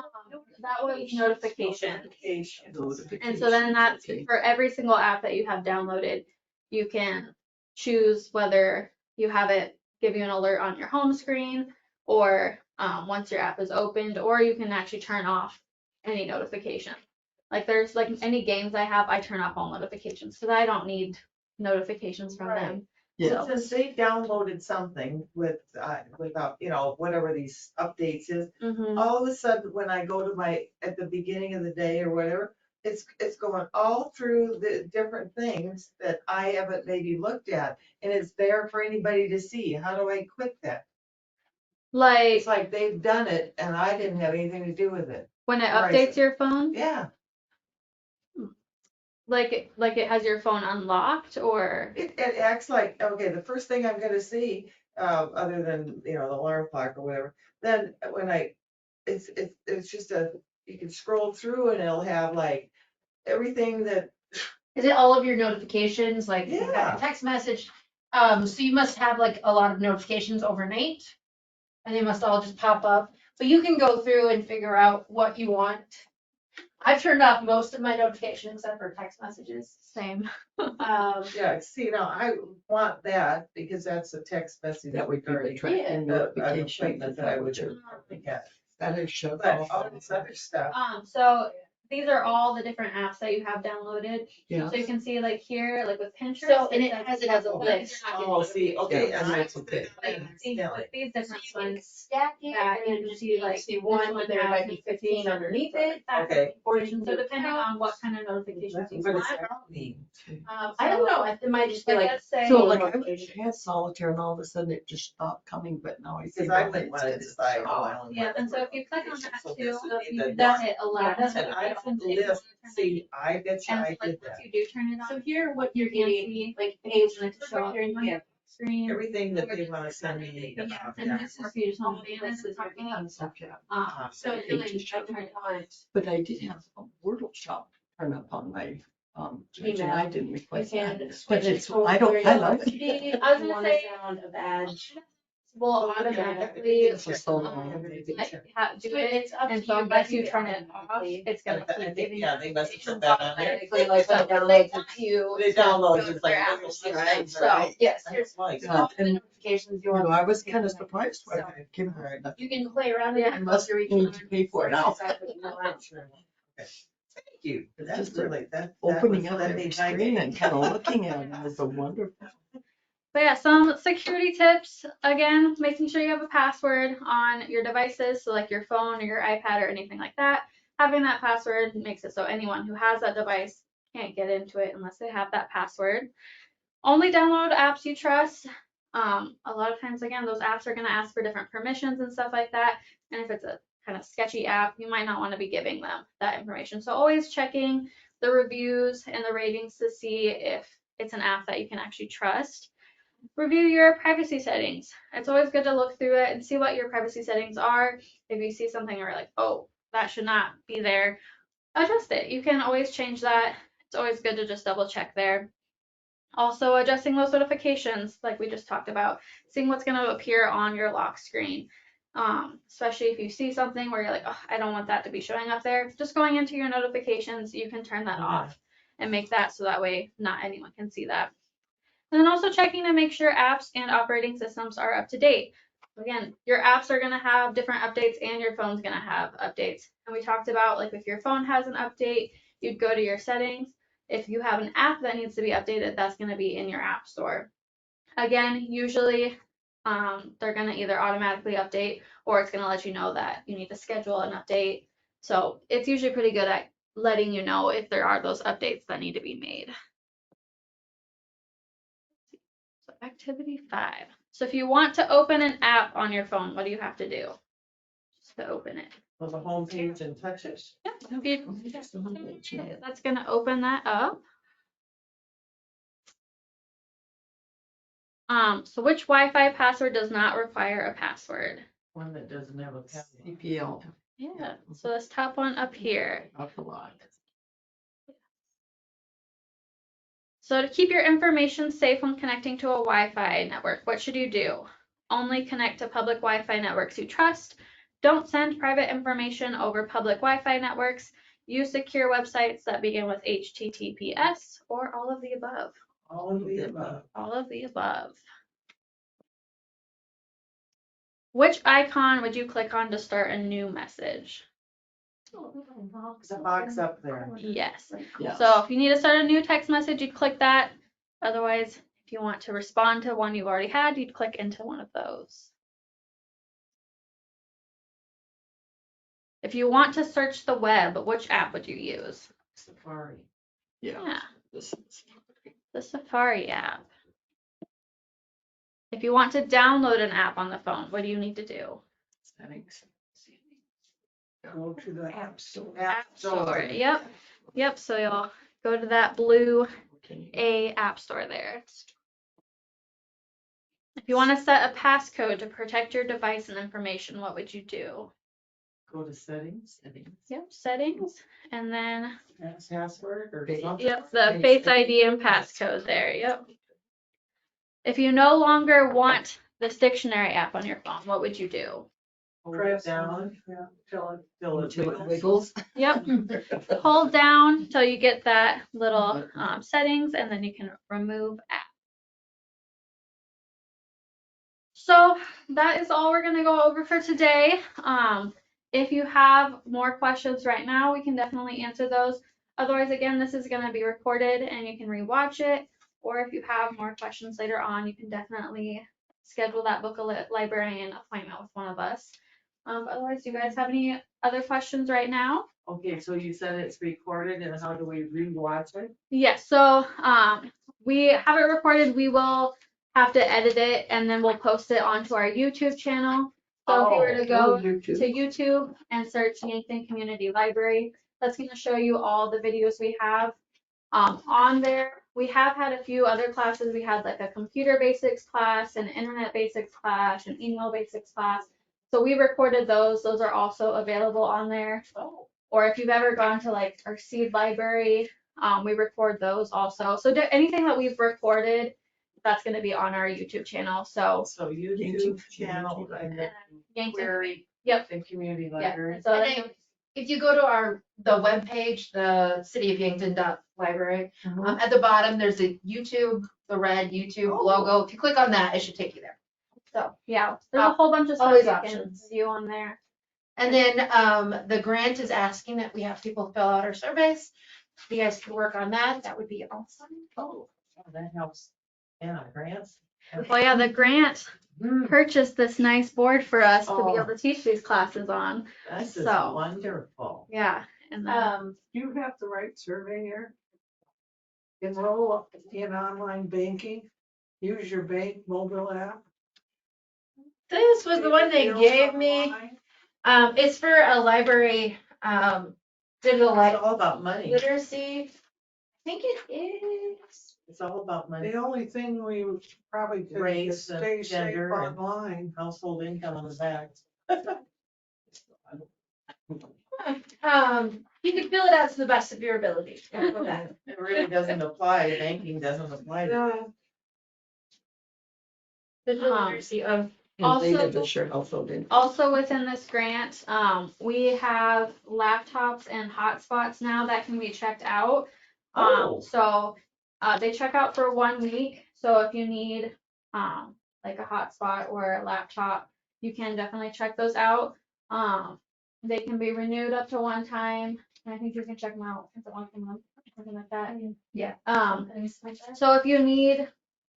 That was notification. Notifications. And so then that's Okay. for every single app that you have downloaded, you can choose whether you have it give you an alert on your home screen or once your app is opened, or you can actually turn off any notification. Like there's like any games I have, I turn off all notifications because I don't need notifications from them. Yeah. Since they downloaded something without, whatever these updates is, Mm-hmm. all of a sudden, when I go to at the beginning of the day or whatever, it's going all through the different things that I haven't maybe looked at, and it's there for anybody to see. How do I quit that? Like It's like they've done it and I didn't have anything to do with it. when it Right. updates your phone, Yeah, like it has your phone unlocked, or it acts like, okay, the first thing I'm gonna see, other than, the alarm clock or whatever, then when it's just you can scroll through and it'll have like everything that, Is it all of your notifications? Like if you got Yeah. a text message, So you must have like a lot of notifications overnight, and they must all just pop up. But you can go through and figure out what you want. I've turned off most of my notifications except for text messages. Same. Yeah, see, now I want that because that's a text message. That would be the already tracking an notification. appointment that I would get. That is shut But off. all this other stuff, So these are all the different apps that you have downloaded. Yeah. So you can see like here, like with Pinterest. So, and it says has it as a that list. you're not getting oh, see, okay, Yeah, and that's okay. Like these, Yeah. with these different ones. Stack it, That and you then can see like see one, but there might be 15 underneath it. Okay. Or you can, so depending on what kind of notifications you What does want. that mean? I don't know, it might just be Like, like. let's say. So like I had solitaire and all of a sudden it just stopped coming, but now I see. Because I why wouldn't it's want to getting decide. shut oh, I off. only Yeah, want and so if you click on notifications, that so too, this would be you the can next- hit allow And I notifications. don't if you list, wanna turn it see, I bet you And I so, like, did once that. you do turn it on. So here, what you're you can getting, see like, the page page to show up here, on your screen. Everything that they want to send me. Yeah, about and that. this is for you to manage the topic. So it really, I turned it on. But I did have a Wordle shop turn up on my, page, and I didn't you request can that. switch But it it's, to I don't, where I you love want it to it. be. I was You gonna want say- a sound, a badge. Will Oh, automatically, For so long. do So it, it's up and to so you, unless but you you turn it off, automatically- it's gonna I keep think, giving yeah, you they must have put notifications that on there. automatically, Like, so when it they downloads want it. you. They to download go to just their like. app little system. signs, So, right? Yes, I here's like Yeah. all the And, notifications you you know, want. I was kind of surprised when I came here. You can play around with Yeah. it. I must need to pay for it now. Decide what you want. Sure. Okay. Thank you. That's Just really, that. Opening that up was- every that made my screen day. and kind of looking at it was a wonderful. But yeah, some security tips, again, making sure you have a password on your devices, so like your phone or your iPad or anything like that. Having that password makes it so anyone who has that device can't get into it unless they have that password. Only download apps you trust. A lot of times, again, those apps are going to ask for different permissions and stuff like that. And if it's a kind of sketchy app, you might not want to be giving them that information. So always checking the reviews and the ratings to see if it's an app that you can actually trust. Review your privacy settings. It's always good to look through it and see what your privacy settings are. If you see something where you're like, oh, that should not be there, adjust it. You can always change that. It's always good to just double check there. Also adjusting those notifications, like we just talked about, seeing what's going to appear on your lock screen. Especially if you see something where you're like, oh, I don't want that to be showing up there. Just going into your notifications, you can turn that off and make that so that way not anyone can see that. And then also checking to make sure apps and operating systems are up to date. Again, your apps are going to have different updates and your phone's going to have updates. And we talked about like if your phone has an update, you'd go to your settings. If you have an app that needs to be updated, that's going to be in your app store. Again, usually they're going to either automatically update or it's going to let you know that you need to schedule an update. So it's usually pretty good at letting you know if there are those updates that need to be made. So activity 5. So if you want to open an app on your phone, what do you have to do? Just to open it. On the home page and touch it. That's going to open that up. So which Wi-Fi password does not require a password? One that doesn't have a password. CPL. Yeah. So this top one up here. Up a lot. So to keep your information safe when connecting to a Wi-Fi network, what should you do? Only connect to public Wi-Fi networks you trust. Don't send private information over public Wi-Fi networks. Use secure websites that begin with HTTPS or all of the above. All of the above. All of the above. Which icon would you click on to start a new message? The box up there. Yes. Yeah. So if you need to start a new text message, you'd click that. Otherwise, if you want to respond to one you've already had, you'd click into one of those. If you want to search the web, which app would you use? Safari. Yeah. This is. The Safari app. If you want to download an app on the phone, what do you need to do? Settings. Go to the app store. App Store. Yep. Yep. So you'll go to that blue Okay. App Store there. If you want to set a passcode to protect your device and information, what would you do? Go to settings. Yep, settings, and then Password or Face- something. yep, the Face ID and passcode there. Yep. If you no longer want this dictionary app on your phone, what would you do? Hold it Press down on, yeah, till it, till it Until it wiggles. wiggles. Yep. Hold down till you get that little settings, and then you can remove app. So that is all we're gonna go over for today. If you have more questions right now, we can definitely answer those. Otherwise, again, this is gonna be recorded and you can rewatch it. Or if you have more questions later on, you can definitely schedule that book a librarian appointment with one of us. Otherwise, do you guys have any other questions right now? Okay, so you said it's recorded, and how do we rewatch it? Yes, so we have it recorded. We will have to edit it and then we'll post it onto our YouTube channel. So if you were to go to YouTube and search Yankton Community Library, that's going to show you all the videos we have on there. We have had a few other classes. We had like a computer basics class, an internet basics class, an email basics class. So we recorded those. Those are also available on there. Oh. Or if you've ever gone to like our seed library, we record those also. So anything that we've recorded, that's going to be on our YouTube channel. So So YouTube channel and then Yankton, query yep, the community yeah. library. So And that's then if you go to the webpage, the cityofyankton.library, at the bottom, there's a YouTube, the red YouTube logo. If you click on that, it should take you there. so yeah, there's a whole bunch of stuff always you can options. view on there. And then the grant is asking that we have people fill out our surveys. If you guys could work on that, that would be awesome. Oh, that helps. Yeah, grants. Well, yeah, the grant purchased this nice board for us to be Oh. able to teach these classes on. This is So. wonderful. Yeah, and then you have the right survey here. Enroll in online banking, use your bank mobile app. This was the one they Enroll gave me. online. It's for a library, digital It's all about money. literacy. I think it is. It's all about money. The only thing we probably could Race is and stay safe gender and- online. Household income on the back. You can fill it out to the best of your ability. We'll go back. It really doesn't apply, banking doesn't apply. to- Digital literacy of. And they Also- did the sure household in. also within this grant, we have laptops and hotspots now that can be checked out. Oh. So they check out for 1 week. So if you need like a hotspot or a laptop, you can definitely check those out. They can be renewed up to one time. And I think you can check them out once a month, something like that. Yeah. So if you need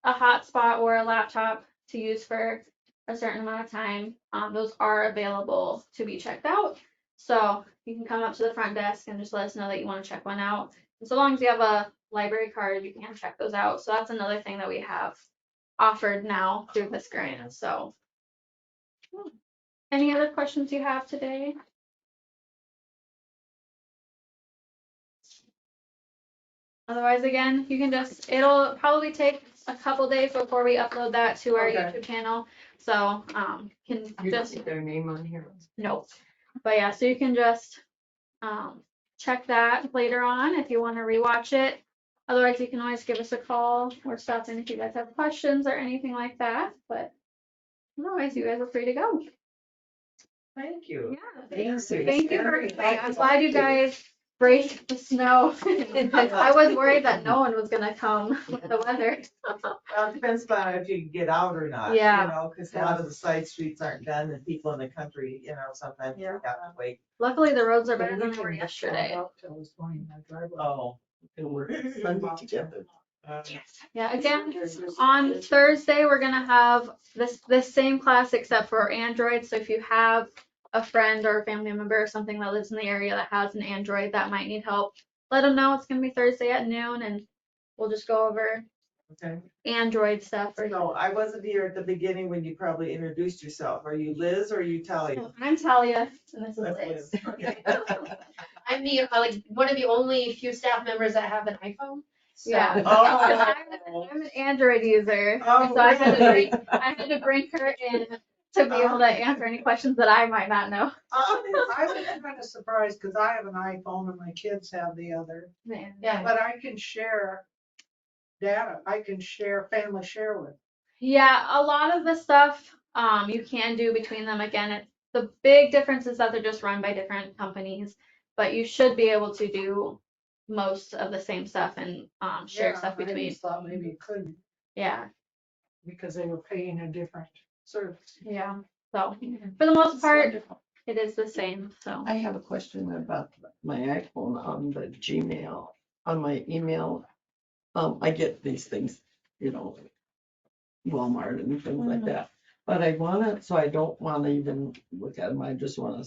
a hotspot or a laptop to use for a certain amount of time, those are available to be checked out. So you can come up to the front desk and just let us know that you want to check one out. And so long as you have a library card, you can check those out. So that's another thing that we have offered now through this grant. So any other questions you have today? Otherwise, again, you can just, it'll probably take a couple days before we upload that to our Okay. YouTube channel. So, can You don't just, see their name on here. nope. But yeah, so you can just, check that later on if you want to rewatch it. Otherwise, you can always give us a call or stop in if you guys have questions or anything like that. But otherwise, you guys are free to go. Thank you. Yeah. Thank you. Thank you for everything. I'm glad you guys braved the snow. I was worried that no one was gonna come with the weather. Well, it depends on if you can get out or not, Yeah. you know, because a lot of the side streets aren't done and people in the country, you know, sometimes you Yeah. have to wait. Luckily, the roads are better The than they were weekend was yesterday. shot up till this morning, I drive up. Oh. And we're Sunday together. Yeah, again, on Thursday, we're gonna have this same class except for Android. So if you have a friend or a family member or something that lives in the area that has an Android that might need help, let them know. It's gonna be Thursday at noon, and we'll just go over Okay. Android stuff. Or So I wasn't here at the beginning when you probably introduced yourself. Are you Liz or are you Talia? I'm Talia, and this is That's Liz. Liz. Okay. I'm the, one of the only few staff members that have an iPhone. So. Yeah. Oh. I'm an Android user, Oh, so I had really? to bring her in to be able to answer any questions that I might not know. I was kind of surprised because I have an iPhone and my kids have the other, Yeah. but I can share data. I can share, family share with Yeah, a lot of the stuff you can do between them. Again, the big difference is that they're just run by different companies, but you should be able to do most of the same stuff and share Yeah, stuff I between. just thought maybe you couldn't, Yeah, because they were paying a different service. yeah. So for the most That's part, wonderful. it is the same. So I have a question about my iPhone on the Gmail, on my email. I get these things, you know, Walmart and things like that. But I wanna, so I don't wanna even look at them. I just wanna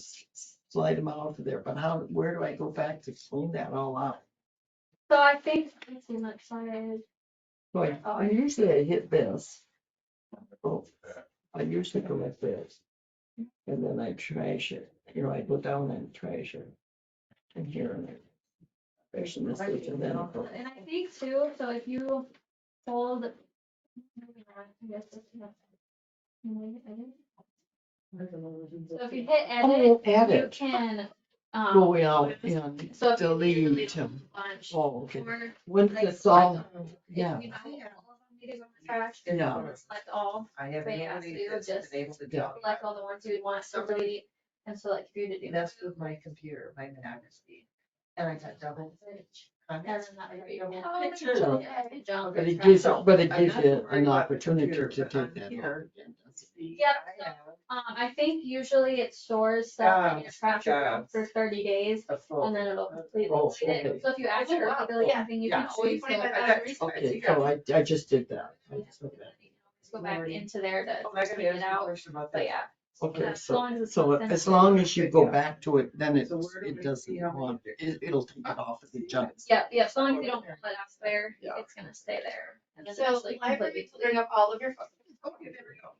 slide them out of there. But where do I go back to clean that all out? so I think let's see next slide. So I usually I hit this. Oh, I usually go like this. And then I trash it. You know, I go down and trash it. And here and there. Trash the message and then. And I think too. So if you hold, I guess it's not- so if you hit Oh, edit, you edit. can Go out and so if you delete them. a bunch, Oh, okay. or When like, it's all, if yeah. you know all of them need to go in the trash, Yeah. you can select all, I have But yeah, nobody so you would that's just been able to Yeah. tell me. select all the ones you would want to delete, and select who to do. That's with my computer, my Mac speed. And I got double. And then that would be double Oh, pictures, yeah. and junk, But and it trash. gives, but it I'm gives not you worried an about the opportunity computer, to but take on that here, off. speed Yep. I have I think usually it stores stuff in your trash account for 30 days, a full. and then it'll completely Oh, delete it. okay. So if you accidentally delete something, you can Yeah. always go back. Okay, so I just did that. Just go back into there to Oh, I gotta clean ask it you a out. question about But that. yeah. Okay, As so, long as it's so within as the- long as you go back to it, then So where do it we doesn't see how many want, different- it'll take it off of the junk. Yeah, as long as you don't put it up there, Yeah. it's gonna stay there. And then So it's like library completely will bring up all of your photos. Okay, there we go.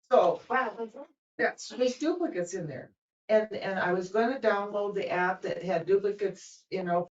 So, Wow, that's all. yeah, so there's duplicates in there. And I was gonna download the app that had duplicates, you know,